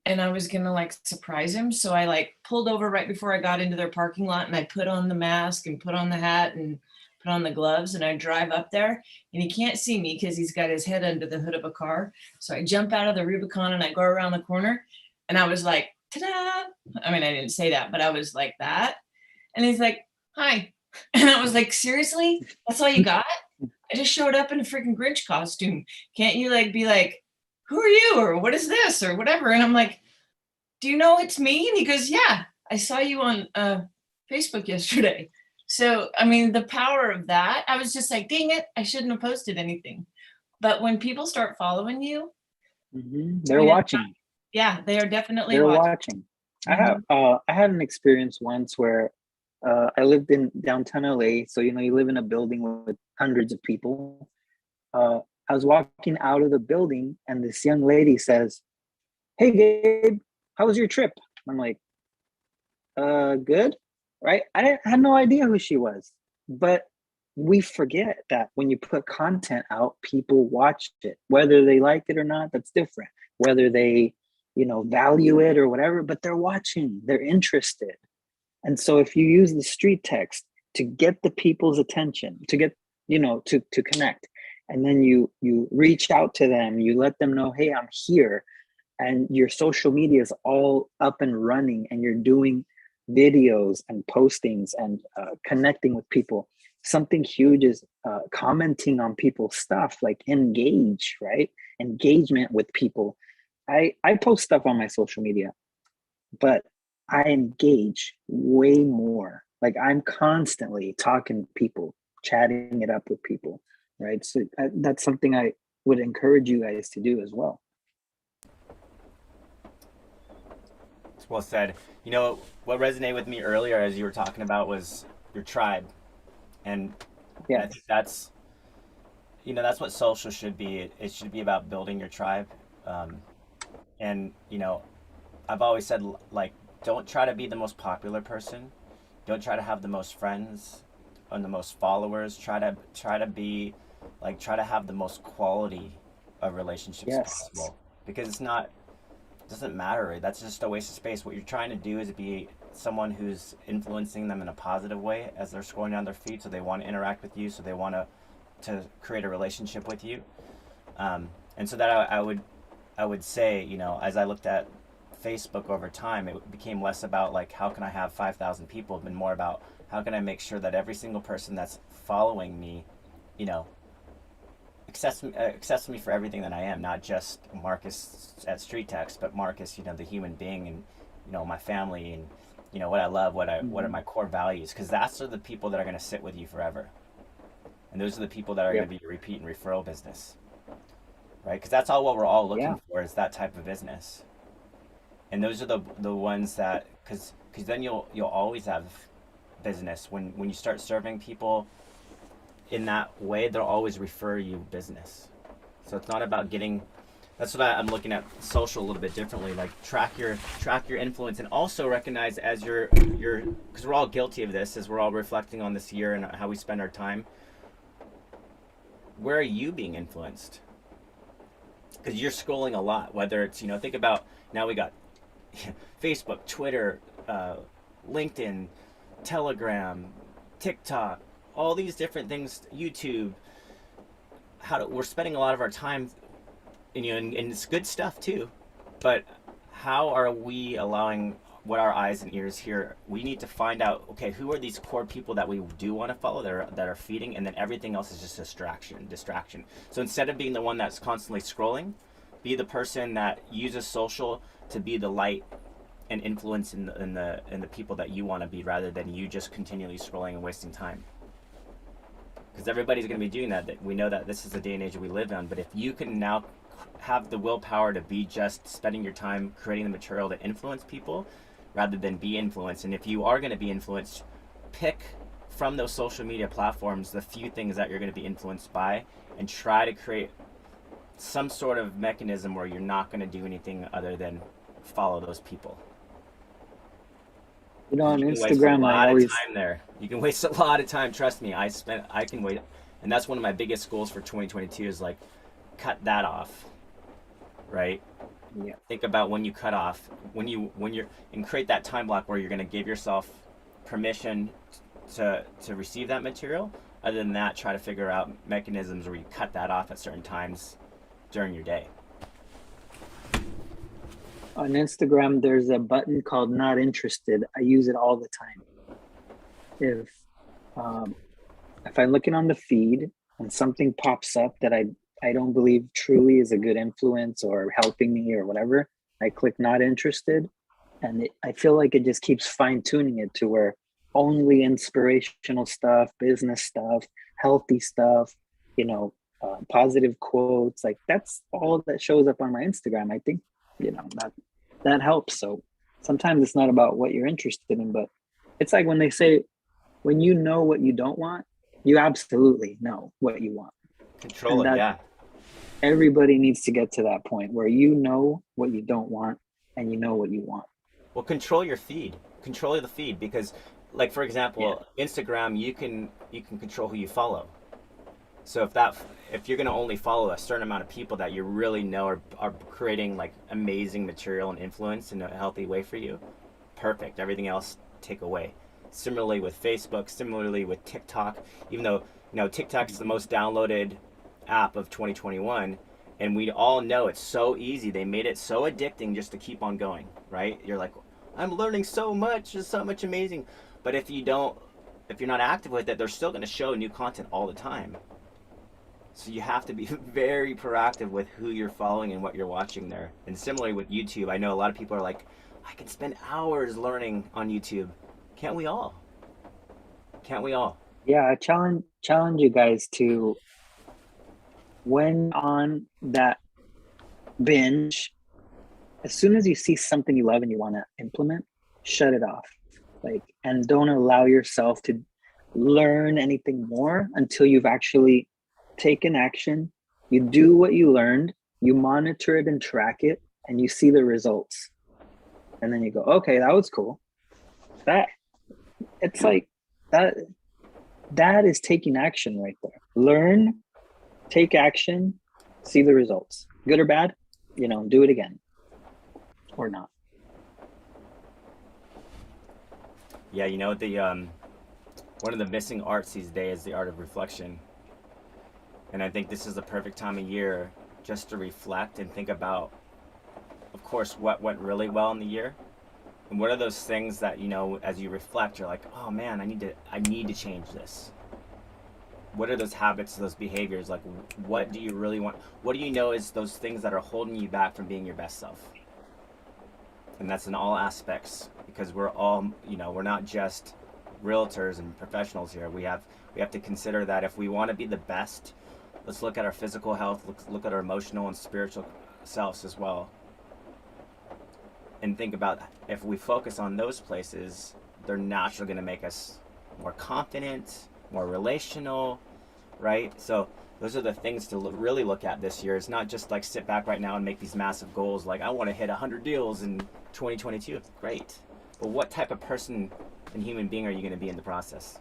and I was gonna surprise him. So I pulled over right before I got into their parking lot, and I put on the mask and put on the hat and put on the gloves, and I drive up there, and he can't see me because he's got his head under the hood of a car. So I jump out of the Rubicon and I go around the corner, and I was like, ta-da! I mean, I didn't say that, but I was like that. And he's like, hi. And I was like, seriously? That's all you got? I just showed up in a freaking Grinch costume. Can't you like be like, who are you? Or what is this? Or whatever. And I'm like, do you know it's me? And he goes, yeah, I saw you on Facebook yesterday. So, I mean, the power of that, I was just like, dang it, I shouldn't have posted anything. But when people start following you, they're watching. Yeah, they are definitely They're watching. watching. I had an experience once where I lived in downtown LA. So, you know, you live in a building with hundreds of people. I was walking out of the building and this young lady says, "Hey, Gabe, how was your trip?" I'm like, good, right? I had no idea who she was. But we forget that when you put content out, people watch it. Whether they like it or not, that's different. Whether they, you know, value it or whatever, but they're watching, they're interested. And so if you use the street text to get the people's attention, to get, you know, to connect, and then you reach out to them, you let them know, hey, I'm here, and your social media is all up and running, and you're doing videos and postings and connecting with people. Something huge is commenting on people's stuff, like engage, right? Engagement with people. I post stuff on my social media, but I engage way more. Like I'm constantly talking to people, chatting it up with people, right? So that's something I would encourage you guys to do as well. It's well said. You know, what resonated with me earlier as you were talking about was your tribe. And yeah, I think that's, you know, that's what social should be. It should be about building your tribe. And, you know, I've always said, like, don't try to be the most popular person. Don't try to have the most friends and the most followers. Try to be, like, try to have the most quality of relationships possible. Because it's not, it doesn't matter. That's just a waste of space. What you're trying to do is be someone who's influencing them in a positive way as they're scrolling down their feed, so they want to interact with you, so they want to create a relationship with you. And so that I would say, you know, as I looked at Facebook over time, it became less about like how can I have 5,000 people, and more about how can I make sure that every single person that's following me, you know, accepts me for everything that I am, not just Marcus at StreetText, but Marcus, you know, the human being, and you know, my family, and you know what I love, what are my core values, because that's the people that are going to sit with you forever, and those are the people that are going to be your repeat and referral business, right? Because that's all what we're all looking for, is that type of business. And those are the ones that, because then you'll always have business when you start serving people in that way. They'll always refer you business. So it's not about getting. That's what I'm looking at social a little bit differently. Like track your influence, and also recognize as your because we're all guilty of this as we're all reflecting on this year and how we spend our time. Where are you being influenced? Because you're scrolling a lot. Whether it's, you know, think about now we got Facebook, Twitter, LinkedIn, Telegram, TikTok, all these different things, YouTube. We're spending a lot of our time, and, you know, and it's good stuff too, but how are we allowing what our eyes and ears hear? We need to find out, okay, who are these core people that we do want to follow, that are feeding, and then everything else is just distraction. So instead of being the one that's constantly scrolling, be the person that uses social to be the light and influence in the people that you want to be, rather than you just continually scrolling and wasting time. Because everybody's going to be doing that. We know that this is the day and age we live in. But if you can now have the willpower to be just spending your time creating the material to influence people rather than be influenced, and if you are going to be influenced, pick from those social media platforms the few things that you're going to be influenced by, and try to create some sort of mechanism where you're not going to do anything other than follow those people. You know, on You can waste Instagram, a I lot always of time there. You can waste a lot of time. Trust me, I can wait, and that's one of my biggest goals for 2022 is like cut that off, right? Yeah. Think about when you cut off, when you're and create that time block where you're going to give yourself permission to receive that material. Other than that, try to figure out mechanisms where you cut that off at certain times during your day. On Instagram, there's a button called not interested. I use it all the time. If I'm looking on the feed and something pops up that I don't believe truly is a good influence or helping me or whatever, I click not interested. And I feel like it just keeps fine tuning it to where only inspirational stuff, business stuff, healthy stuff, positive quotes, like that's all that shows up on my Instagram. I think, that helps. So sometimes it's not about what you're interested in, but it's like when they say, when you know what you don't want, you absolutely know what you want. Control it, yeah. Everybody needs to get to that point where you know what you don't want and you know what you want. Well, control your feed. Control the feed, because, like, for example, Instagram, you can control who you follow. So if you're going to only follow a certain amount of people that you really know are creating like amazing material and influence in a healthy way for you, perfect. Everything else take away. Similarly with Facebook, similarly with TikTok, even though TikTok's the most downloaded app of 2021, and we all know it's so easy. They made it so addicting just to keep on going, right? You're like, I'm learning so much, there's so much amazing. But if you're not active with it, they're still going to show new content all the time. So you have to be very proactive with who you're following and what you're watching there. And similarly with YouTube, I know a lot of people are like, I can spend hours learning on YouTube. Can't we all? Yeah, I challenge you guys to, when on that binge, as soon as you see something you love and you want to implement, shut it off. And don't allow yourself to learn anything more until you've actually taken action. You do what you learned, you monitor it and track it, and you see the results. And then you go, okay, that was cool. It's like that is taking action right there. Learn, take action, see the results. Good or bad, do it again. Or not. Yeah, one of the missing arts these days is the art of reflection. And I think this is the perfect time of year just to reflect and think about, of course, what went really well in the year. And what are those things that, as you reflect, you're like, oh man, I need to change this. What are those habits, those behaviors? Like, what do you really want? What do you know is those things that are holding you back from being your best self? And that's in all aspects, because we're all, we're not just realtors and professionals here. We have to consider that if we want to be the best, let's look at our physical health, look at our emotional and spiritual selves as well. And think about, if we focus on those places, they're naturally going to make us more confident, more relational, right? So those are the things to really look at this year. It's not just like sit back right now and make these massive goals like I want to hit 100 deals in 2022. Great. But what type of person and human being are you going to be in the process?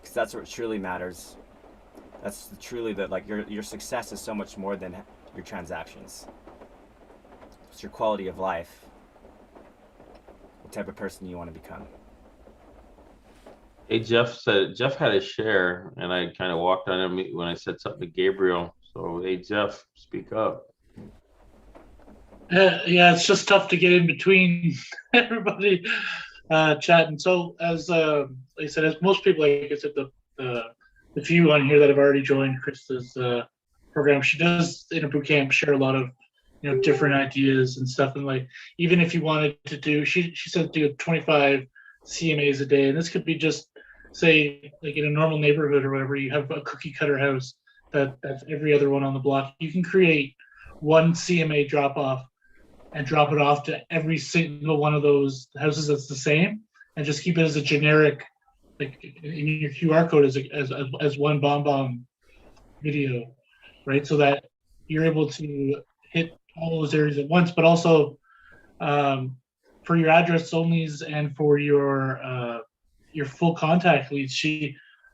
Because that's what truly matters. That's truly your success is so much more than your transactions. It's your quality of life. What type of person you want to become. Hey, Jeff had a share, and I kind of walked on him when I said something to Gabriel. So, hey, Jeff, speak up. Yeah, it's just tough to get in between everybody chatting. So, as I said, as most people, like I said, the few on here that have already joined Krista's program, she does in a boot camp share a lot of different ideas and stuff. And like, even if you wanted to do, she said do 25 CMAs a day, and this could be just, say, like in a normal neighborhood or whatever, you have a cookie cutter house that's every other one on the block. You can create one CMA drop off and drop it off to every single one of those houses that's the same, and just keep it as a generic, like in your QR code as one bomb video, right? So that you're able to hit all those areas at once, but also for your address onlys and for your full contact leads.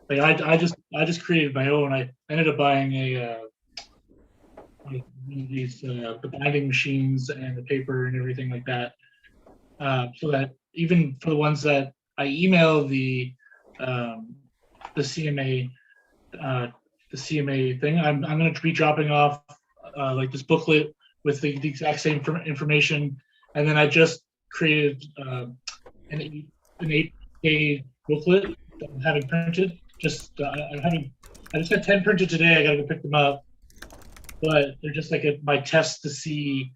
I just created my own. I ended up buying the binding machines and the paper and everything like that, so that even for the ones that I email the CMA thing, I'm going to be dropping off like this booklet with the exact same information, and then I just created an 8-page booklet that I'm having printed. I'm having I just got 10 printed today. I gotta go pick them up, but they're just like my test to see,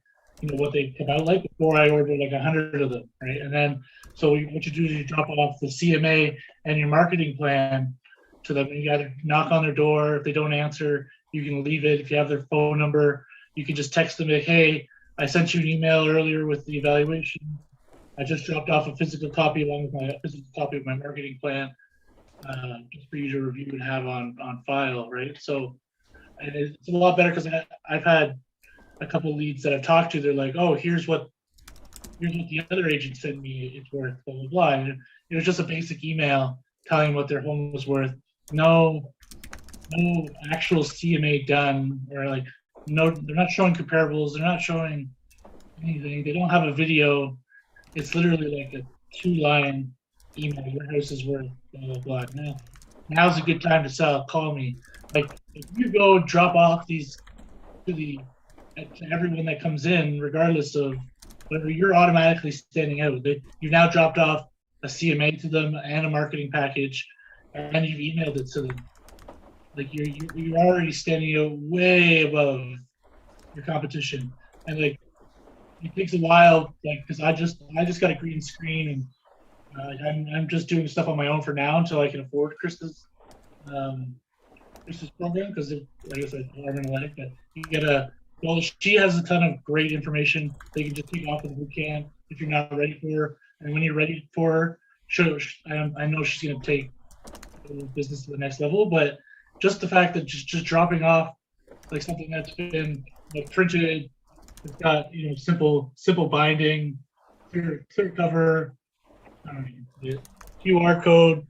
what they come out like before I order like 100 of them, right? And then, so what you do is you drop off the CMA and your marketing plan to them. You either knock on their door. If they don't answer, you can leave it. If you have their phone number, you can just text them like, hey, I sent you an email earlier with the evaluation. I just dropped off a physical copy along with my physical copy of my marketing plan, just for you to review and have on file, right? So, and it's a lot better because I've had a couple of leads that I've talked to. They're like, oh, here's what the other agent sent me. It's worth blah blah blah. And it was just a basic email telling what their home was worth. No actual CMA done, or like no, they're not showing comparables. They're not showing anything. They don't have a video. It's literally like a 2-line email. Your house is worth blah blah blah. Now's a good time to sell. Call me. Like if you go drop off these to everyone that comes in, regardless of whether, you're automatically standing out. You've now dropped off a CMA to them and a marketing package, and you've emailed it to them. Like you're already standing out way above your competition, and like it takes a while, like because I just got a green screen, and I'm just doing stuff on my own for now until I can afford Krista's program, because like I said, I'm analytic, but you get she has a ton of great information that you can just take off of the boot camp if you're not ready for her, and when you're ready for her, sure, I know she's going to take the business to the next level. But just the fact that just dropping off like something that's been printed, it's got simple binding, clear cover, the QR code,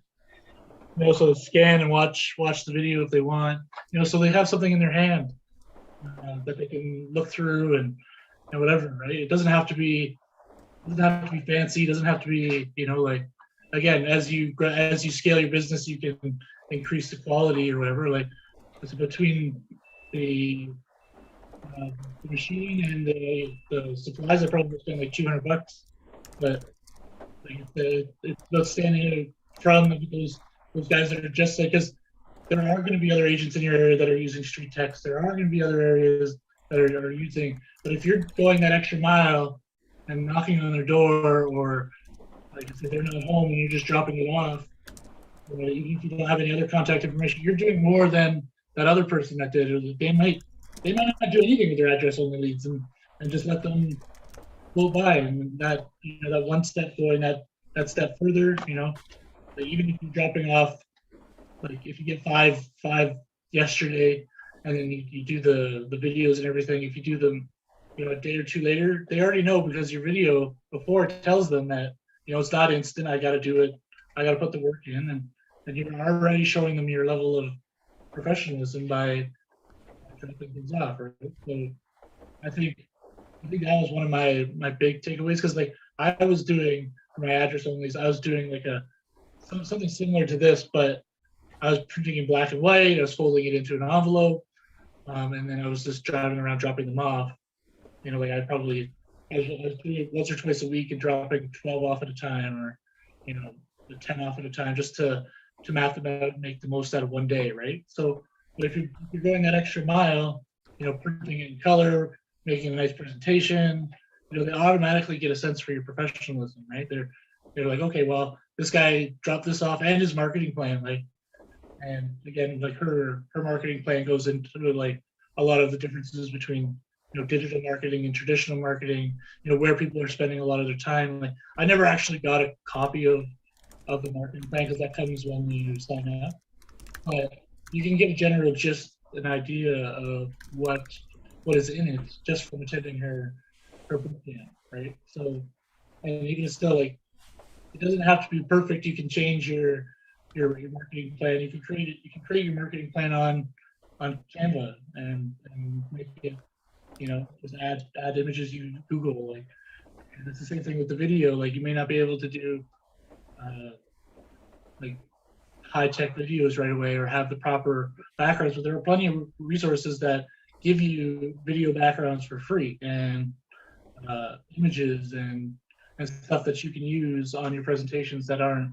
so scan and watch the video if they want, so they have something in their hand that they can look through and whatever, right? It doesn't have to be fancy. It doesn't have to be, like, again, as you scale your business, you can increase the quality or whatever. Like, it's between the machine and the supplies. I probably spend like $200, but like it's about standing from those guys that are just like, because there are going to be other agents in your area that are using StreetText. There are going to be other areas that are using, but if you're going that extra mile and knocking on their door, or like if they're not home and you're just dropping it off, or even if you don't have any other contact information, you're doing more than that other person that did. Or they might not do anything with their address only leads and just let them go by. And that that one step going that step further, even if you're dropping off, like if you get five yesterday, and then you do the videos and everything, if you do them a day or two later, they already know, because your video before tells them that it's not instant. I got to do it. I got to put the work in, and you're already showing them your level of professionalism by dropping things off. Right? So I think that was one of my big takeaways, because like I was doing for my address onlys, I was doing like something similar to this, but I was printing in black and white. I was folding it into an envelope, and then I was just driving around dropping them off. Like I was doing it once or twice a week and dropping 12 off at a time, or 10 off at a time, just to map them out and make the most out of one day, right? So, but if you're going that extra mile, printing it in color, making a nice presentation, they automatically get a sense for your professionalism, right? They're like, okay, well, this guy dropped this off and his marketing plan, like. And again, like her marketing plan goes into like a lot of the differences between digital marketing and traditional marketing, where people are spending a lot of their time. Like I never actually got a copy of the marketing plan, because that comes when you sign up. But you can get a general gist, an idea of what is in it just from attending her boot camp, right? So, and even still, like, it doesn't have to be perfect. You can change your marketing plan. You can create your marketing plan on Canva and make it, just add images you Google. Like, and it's the same thing with the video. Like you may not be able to do like high-tech videos right away or have the proper backgrounds, but there are plenty of resources that give you video backgrounds for free, and images and stuff that you can use on your presentations that aren't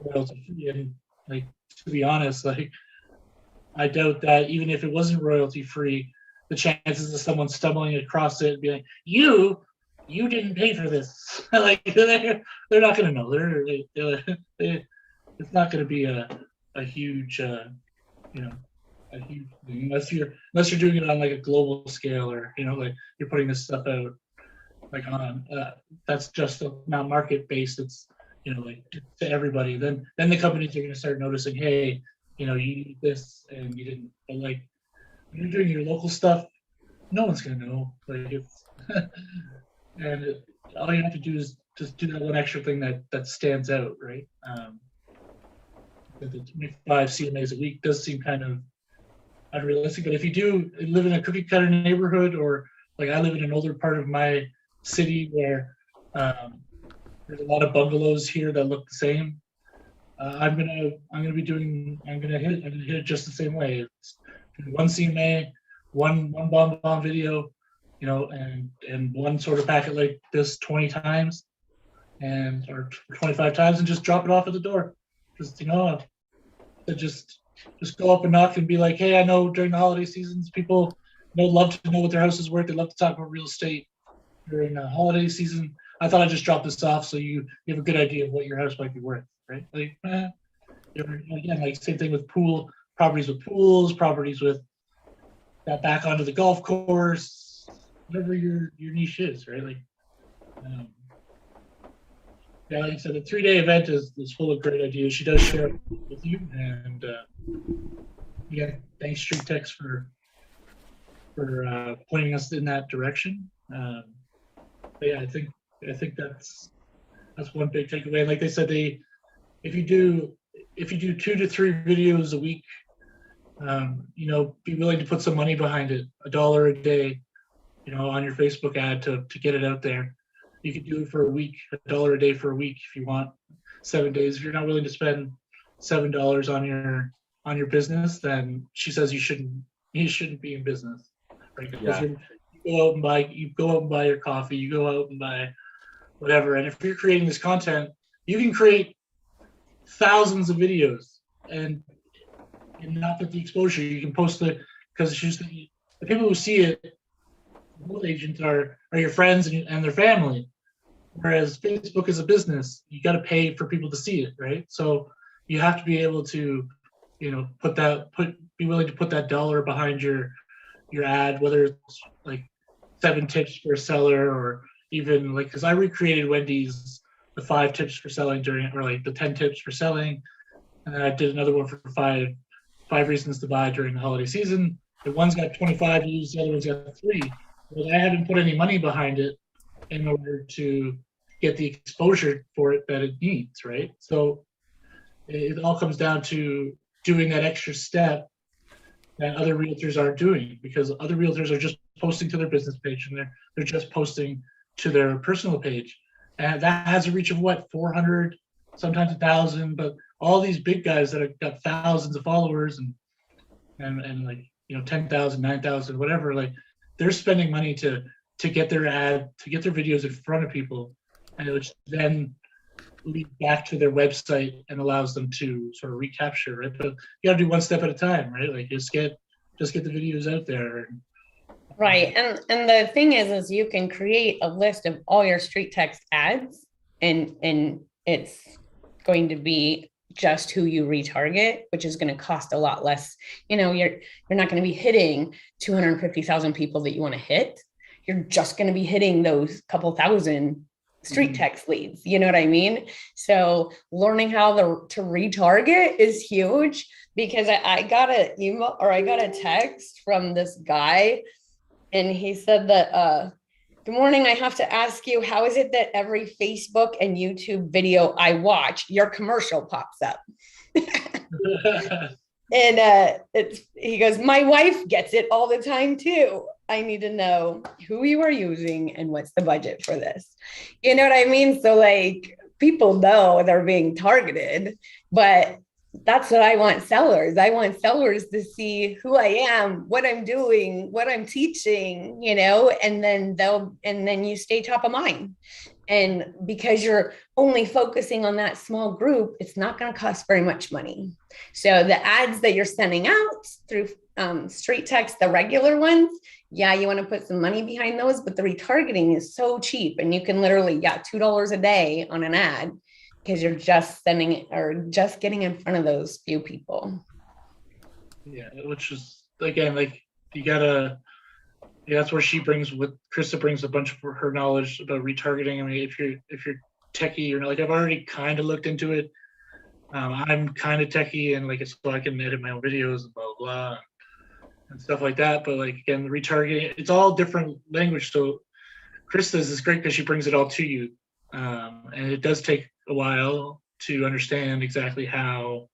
royalty free. And like, to be honest, like I doubt that even if it wasn't royalty free, the chances of someone stumbling across it and being like, you didn't pay for this. Like they're not going to know. It's not going to be a huge, you know, a huge thing unless you're doing it on like a global scale, or like you're putting this stuff out like on that's just not market based. It's like to everybody. Then the companies are going to start noticing, hey, you need this and you didn't. But like when you're doing your local stuff, no one's going to know. Like it's and all you have to do is just do that one extra thing that stands out, right? The 25 CMAs a week does seem kind of unrealistic, but if you do live in a cookie cutter neighborhood, or like I live in an older part of my city where there's a lot of bungalows here that look the same, I'm gonna hit it just the same way. It's one CMA, one bomb video, and one sort of packet like this 20 times or 25 times, and just drop it off at the door. Just go up and knock and be like, hey, I know during the holiday seasons people love to know what their house is worth. They love to talk about real estate during the holiday season. I thought I'd just drop this off so you have a good idea of what your house might be worth, right? Like, again, like same thing with properties with pools, properties with that back onto the golf course, whatever your niche is, right? Like, like I said, the 3-day event is full of great ideas. She does share it with you, and thanks StreetText for pointing us in that direction. But yeah, I think that's one big takeaway. And like they said, if you do 2 to 3 videos a week, be willing to put some money behind it, $1 a day, on your Facebook ad to get it out there. You could do it for a week, $1 a day for a week if you want, 7 days. If you're not willing to spend $7 on your business, then she says you shouldn't be in business, right? Because you go out and buy your coffee, you go out and buy whatever. And if you're creating this content, you can create thousands of videos and not get the exposure. You can post it because the people who see it, both agents are your friends and their family. Whereas Facebook is a business, you got to pay for people to see it, right? So you have to be able to, be willing to put that $1 behind your ad, whether it's like 7 tips for a seller, or even like, because I recreated Wendy's the 5 tips for selling or like the 10 tips for selling, and then I did another one for five reasons to buy during the holiday season. The one's got 25 views, the other one's got 3. But I haven't put any money behind it in order to get the exposure for it that it needs, right? So it all comes down to doing that extra step that other realtors aren't doing, because other realtors are just posting to their business page, and they're just posting to their personal page, and that has a reach of 400, sometimes 1,000. But all these big guys that have got thousands of followers and like 10,000, 9,000, whatever, like they're spending money to get their videos in front of people, and which then lead back to their website and allows them to sort of recapture, right? But you got to do one step at a time, right? Like just get the videos out there. Right. And the thing is you can create a list of all your StreetText ads, and it's going to be just who you retarget, which is going to cost a lot less. You're not going to be hitting 250,000 people that you want to hit. You're just going to be hitting those couple thousand StreetText leads. You know what I mean? So learning how to retarget is huge, because I got an email, or I got a text from this guy, and he said that, good morning, I have to ask you, how is it that every Facebook and YouTube video I watch, your commercial pops up? And he goes, my wife gets it all the time too. I need to know who you are using and what's the budget for this. You know what I mean? So like, people know they're being targeted, but that's what I want sellers. I want sellers to see who I am, what I'm doing, what I'm teaching, and then you stay top of mind. And because you're only focusing on that small group, it's not going to cost very much money. So the ads that you're sending out through StreetText, the regular ones, yeah, you want to put some money behind those, but the retargeting is so cheap. And you can literally, $2 a day on an ad because you're just sending it or just getting in front of those few people. Yeah, which is, again, like, you gotta, that's where Krista brings a bunch of her knowledge about retargeting. I mean, if you're techie, you're not, like, I've already kind of looked into it. I'm kind of techie, and like, so I can edit my own videos and blah, blah, and stuff like that. But like, again, the retargeting, it's all different language. So Krista's is great because she brings it all to you. And it does take a while to understand exactly how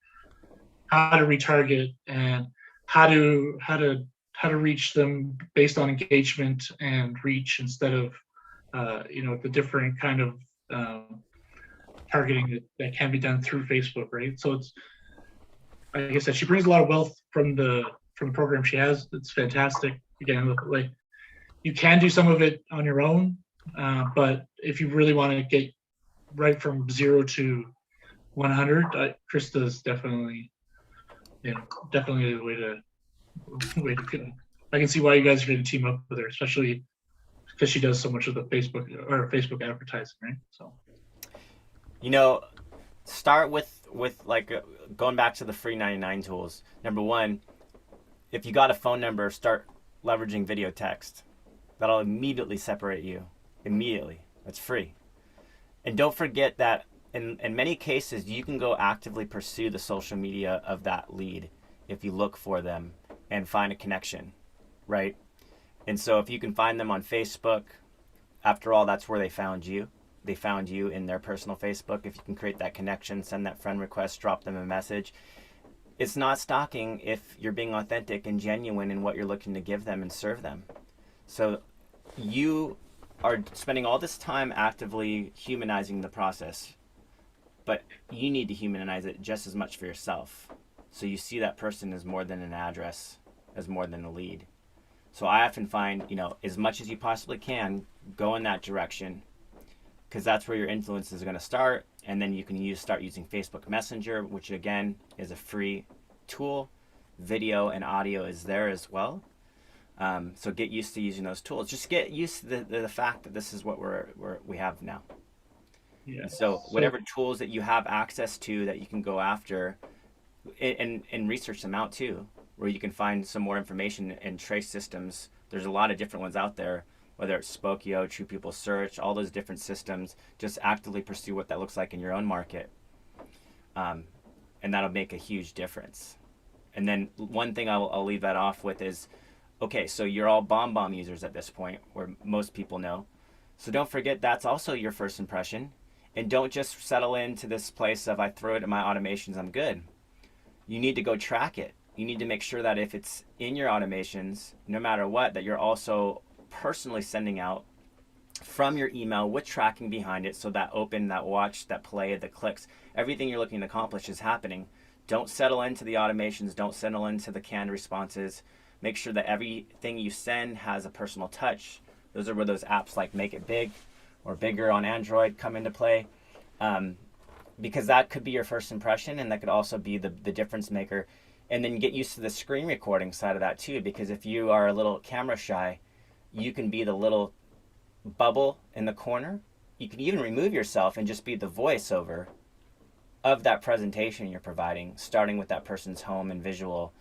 to retarget and how to reach them based on engagement and reach instead of the different kind of targeting that can be done through Facebook, right? So it's, like I said, she brings a lot of wealth from the program she has. It's fantastic. Again, like, you can do some of it on your own, but if you really want to get right from 0 to 100, Krista's definitely the way to go. I can see why you guys are going to team up with her, especially because she does so much of the Facebook advertising, right? So, start with like going back to the free 99 tools. Number one, if you got a phone number, start leveraging video text. That'll immediately separate you. Immediately. That's free. And don't forget that in many cases, you can go actively pursue the social media of that lead if you look for them and find a connection, right? And so if you can find them on Facebook, after all, that's where they found you. They found you in their personal Facebook. If you can create that connection, send that friend request, drop them a message. It's not stalking if you're being authentic and genuine in what you're looking to give them and serve them. So you are spending all this time actively humanizing the process, but you need to humanize it just as much for yourself. So you see that person as more than an address, as more than a lead. So I often find, as much as you possibly can, go in that direction, because that's where your influence is going to start. And then you can start using Facebook Messenger, which again is a free tool. Video and audio is there as well. So get used to using those tools. Just get used to the fact that this is what we have now. Yeah. So whatever tools that you have access to that you can go after and research them out too, where you can find some more information and trace systems. There's a lot of different ones out there, whether it's Spokio, True People Search, all those different systems. Just actively pursue what that looks like in your own market. And that'll make a huge difference. And then one thing I'll leave that off with is, okay, so you're all BombBomb users at this point, where most people know. So don't forget that's also your first impression. And don't just settle into this place of, I throw it in my automations, I'm good. You need to go track it. You need to make sure that if it's in your automations, no matter what, that you're also personally sending out from your email with tracking behind it, so that open, that watch, that play, the clicks, everything you're looking to accomplish is happening. Don't settle into the automations. Don't settle into the canned responses. Make sure that everything you send has a personal touch. Those are where those apps like Make It Big or Bigger on Android come into play, because that could be your first impression, and that could also be the difference maker. And then get used to the screen recording side of that too, because if you are a little camera shy, you can be the little bubble in the corner. You can even remove yourself and just be the voiceover of that presentation you're providing, starting with that person's home and visual,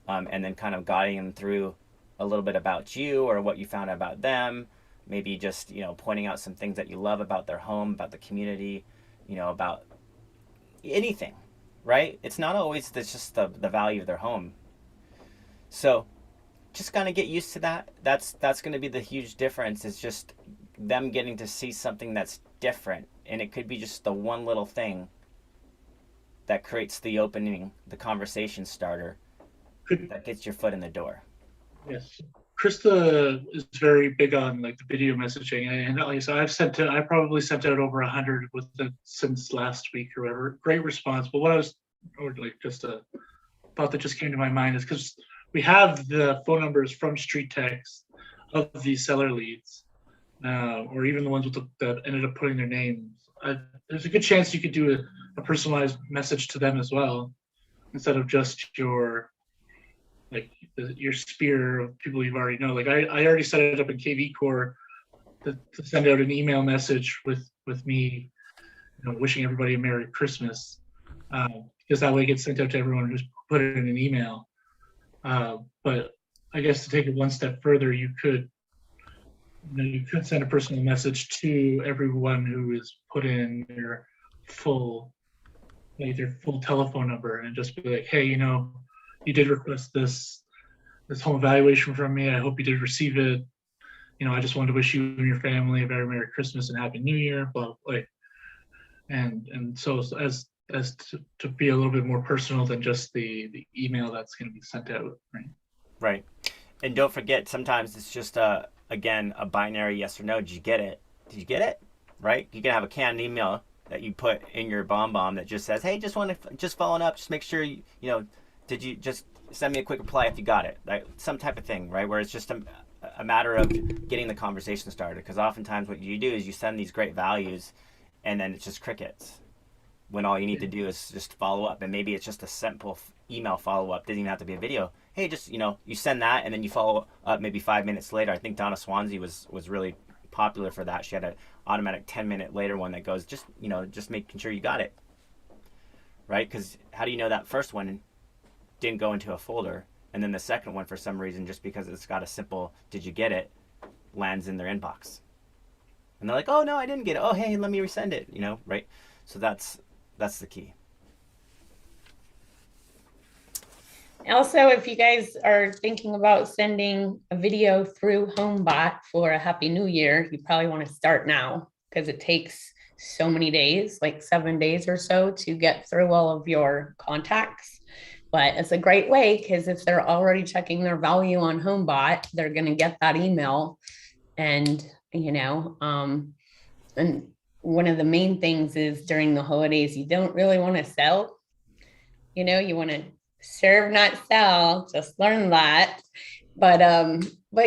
and then kind of guiding them through a little bit about you or what you found about them. Maybe just, pointing out some things that you love about their home, about the community, about anything, right? It's not always just the value of their home. So just kind of get used to that. That's going to be the huge difference, is just them getting to see something that's different. And it could be just the one little thing that creates the opening, the conversation starter, that gets your foot in the door. Yes. Krista is very big on like the video messaging, and like I said, I probably sent out over 100 with it since last week or whatever. Great response. But what I was, or like just a thought that just came to my mind is, because we have the phone numbers from StreetText of these seller leads, or even the ones with that ended up putting their names. There's a good chance you could do a personalized message to them as well, instead of just your sphere of people you've already know. Like I already set it up in KV Core to send out an email message with me, wishing everybody a Merry Christmas, because that way it gets sent out to everyone who's put it in an email. But I guess to take it one step further, you could send a personal message to everyone who is put in their full telephone number, and just be like, hey, you did request this home evaluation from me. I hope you did receive it. I just wanted to wish you and your family a very Merry Christmas and Happy New Year. Blah, blah. And so as to be a little bit more personal than just the email that's going to be sent out, right? Right. And don't forget, sometimes it's just again a binary yes or no. Did you get it? Did you get it? Right? You can have a canned email that you put in your bomb that just says, hey, just following up, just make sure did you just send me a quick reply if you got it, right? Some type of thing, right? Where it's just a matter of getting the conversation started. Because oftentimes what you do is you send these great values, and then it's just crickets, when all you need to do is just follow up. And maybe it's just a simple email follow-up. Doesn't even have to be a video. Hey, just, you send that, and then you follow up maybe 5 minutes later. I think Donna Swansea was really popular for that. She had an automatic 10-minute later one that goes, just making sure you got it, right? Because how do you know that first one didn't go into a folder, and then the second one, for some reason, just because it's got a simple did you get it, lands in their inbox, and they're like, oh no, I didn't get it, oh hey, let me resend it, right? So that's the key. Also, if you guys are thinking about sending a video through HomeBot for a Happy New Year, you probably want to start now, because it takes so many days, like 7 days or so, to get through all of your contacts. But it's a great way, because if they're already checking their value on HomeBot, they're going to get that email. And, and one of the main things is during the holidays, you don't really want to sell. You want to serve, not sell, just learn that. But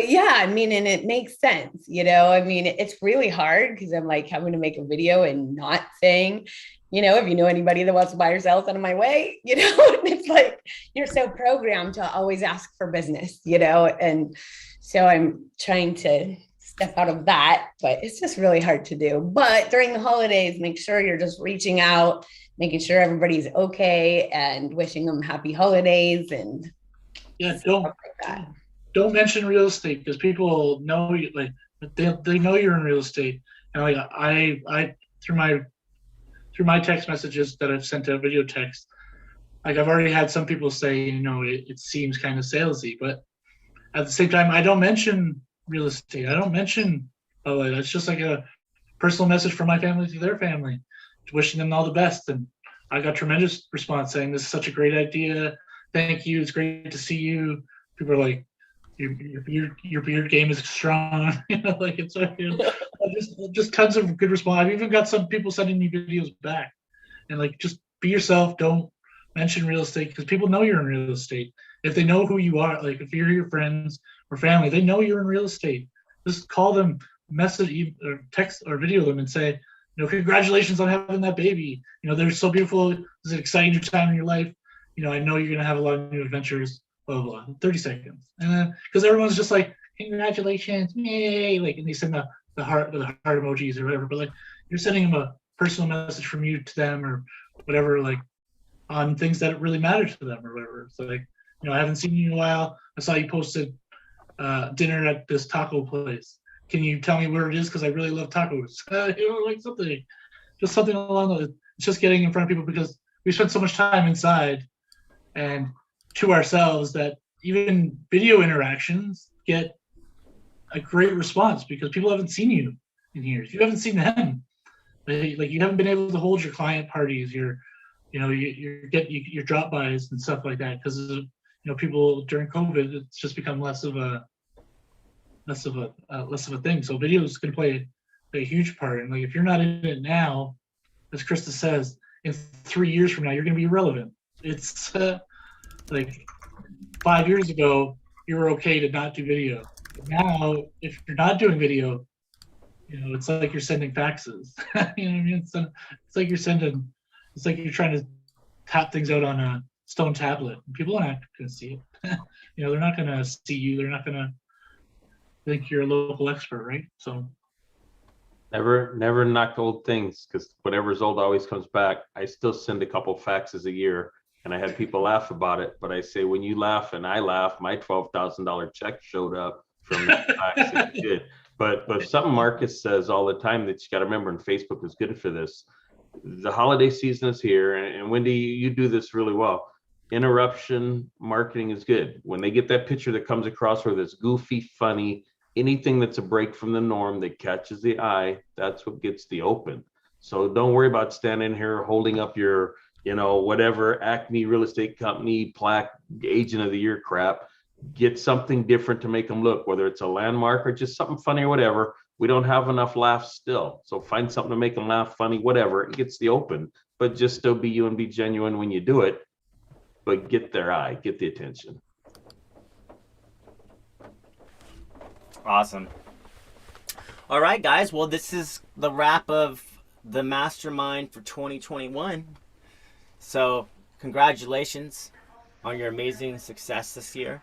yeah, and it makes sense, it's really hard, because I'm like having to make a video and not saying, if you know anybody that wants to buy or sell, send them my way, and it's like, you're so programmed to always ask for business, and so I'm trying to step out of that, but it's just really hard to do. But during the holidays, make sure you're just reaching out, making sure everybody's okay, and wishing them happy holidays, and don't mention real estate, because people know you, like they know you're in real estate. And like I through my text messages that I've sent out, video text, like I've already had some people say, it seems kind of salesy, but at the same time, I don't mention real estate. I don't mention, it's just like a personal message from my family to their family, wishing them all the best. And I got tremendous response saying, this is such a great idea. Thank you. It's great to see you. People are like, your beard game is strong. It's just tons of good response. I've even got some people sending me videos back, and just be yourself. Don't mention real estate, because people know you're in real estate. If they know who you are, like if you're your friends or family, they know you're in real estate. Just call them, message or text or video them and say, congratulations on having that baby. They're so beautiful. This is an exciting time in your life. I know you're gonna have a lot of new adventures. Blah blah blah. 30 seconds, and then because everyone's just like, congratulations, yay! And they send the heart emojis or whatever. But you're sending them a personal message from you to them or whatever, on things that really matter to them or whatever. So I haven't seen you in a while. I saw you posted dinner at this taco place. Can you tell me where it is? Because I really love tacos. Something along those. It's just getting in front of people, because we spend so much time inside and to ourselves that even video interactions get a great response, because people haven't seen you in years. You haven't seen them. You haven't been able to hold your client parties, your drop-bys and stuff like that, because people during COVID, it's just become less of a thing. So video is going to play a huge part. And if you're not in it now, as Krista says, in 3 years from now, you're going to be irrelevant. It's 5 years ago, you were okay to not do video. But now, if you're not doing video, it's like you're sending faxes. You know what I mean? It's like you're trying to tap things out on a stone tablet. People aren't going to see it. They're not going to see you. They're not going to think you're a local expert, right? So never knock old things, because whatever's old always comes back. I still send a couple faxes a year, and I had people laugh about it. But I say, when you laugh and I laugh, my $12,000 check showed up from that fax. It did. But something Marcus says all the time that you got to remember, and Facebook is good for this. The holiday season is here, and Wendy, you do this really well. Interruption marketing is good. When they get that picture that comes across where it's goofy, funny, anything that's a break from the norm that catches the eye, that's what gets the open. So don't worry about standing here holding up your, whatever Acme real estate company plaque, agent of the year crap. Get something different to make them look, whether it's a landmark or just something funny or whatever. We don't have enough laughs still. So find something to make them laugh, funny, whatever. It gets the open, but just still be you and be genuine when you do it, but get their eye, get the attention. Awesome. All right, guys. Well, this is the wrap of the Mastermind for 2021. So congratulations on your amazing success this year.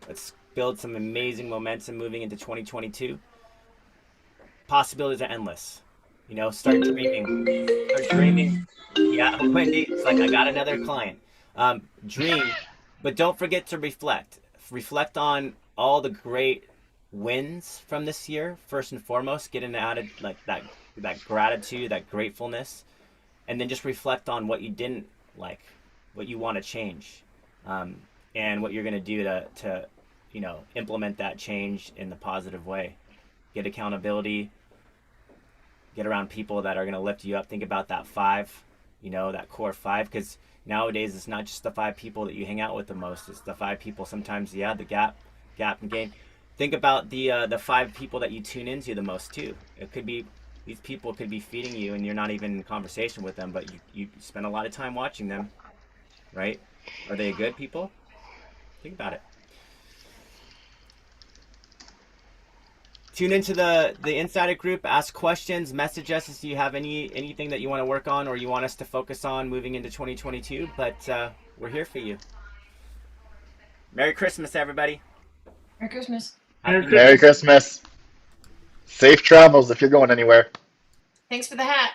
Let's build some amazing momentum moving into 2022. Possibilities are endless. Start dreaming. Start dreaming. Yeah, Wendy, it's like I got another client. Dream, but don't forget to reflect. Reflect on all the great wins from this year. First and foremost, get into added like that gratitude, that gratefulness, and then just reflect on what you didn't like, what you want to change, and what you're going to do to implement that change in the positive way. Get accountability, get around people that are going to lift you up. Think about that 5, that core 5, because nowadays it's not just the 5 people that you hang out with the most. It's the 5 people, sometimes, the gap and gain. Think about the 5 people that you tune into the most too. It could be, these people could be feeding you and you're not even in conversation with them, but you spend a lot of time watching them, right? Are they good people? Think about it. Tune into the Insider group, ask questions, message us if you have anything that you want to work on or you want us to focus on moving into 2022, but we're here for you. Merry Christmas, everybody. Merry Christmas. Merry Christmas. Safe travels if you're going anywhere. Thanks for the hat.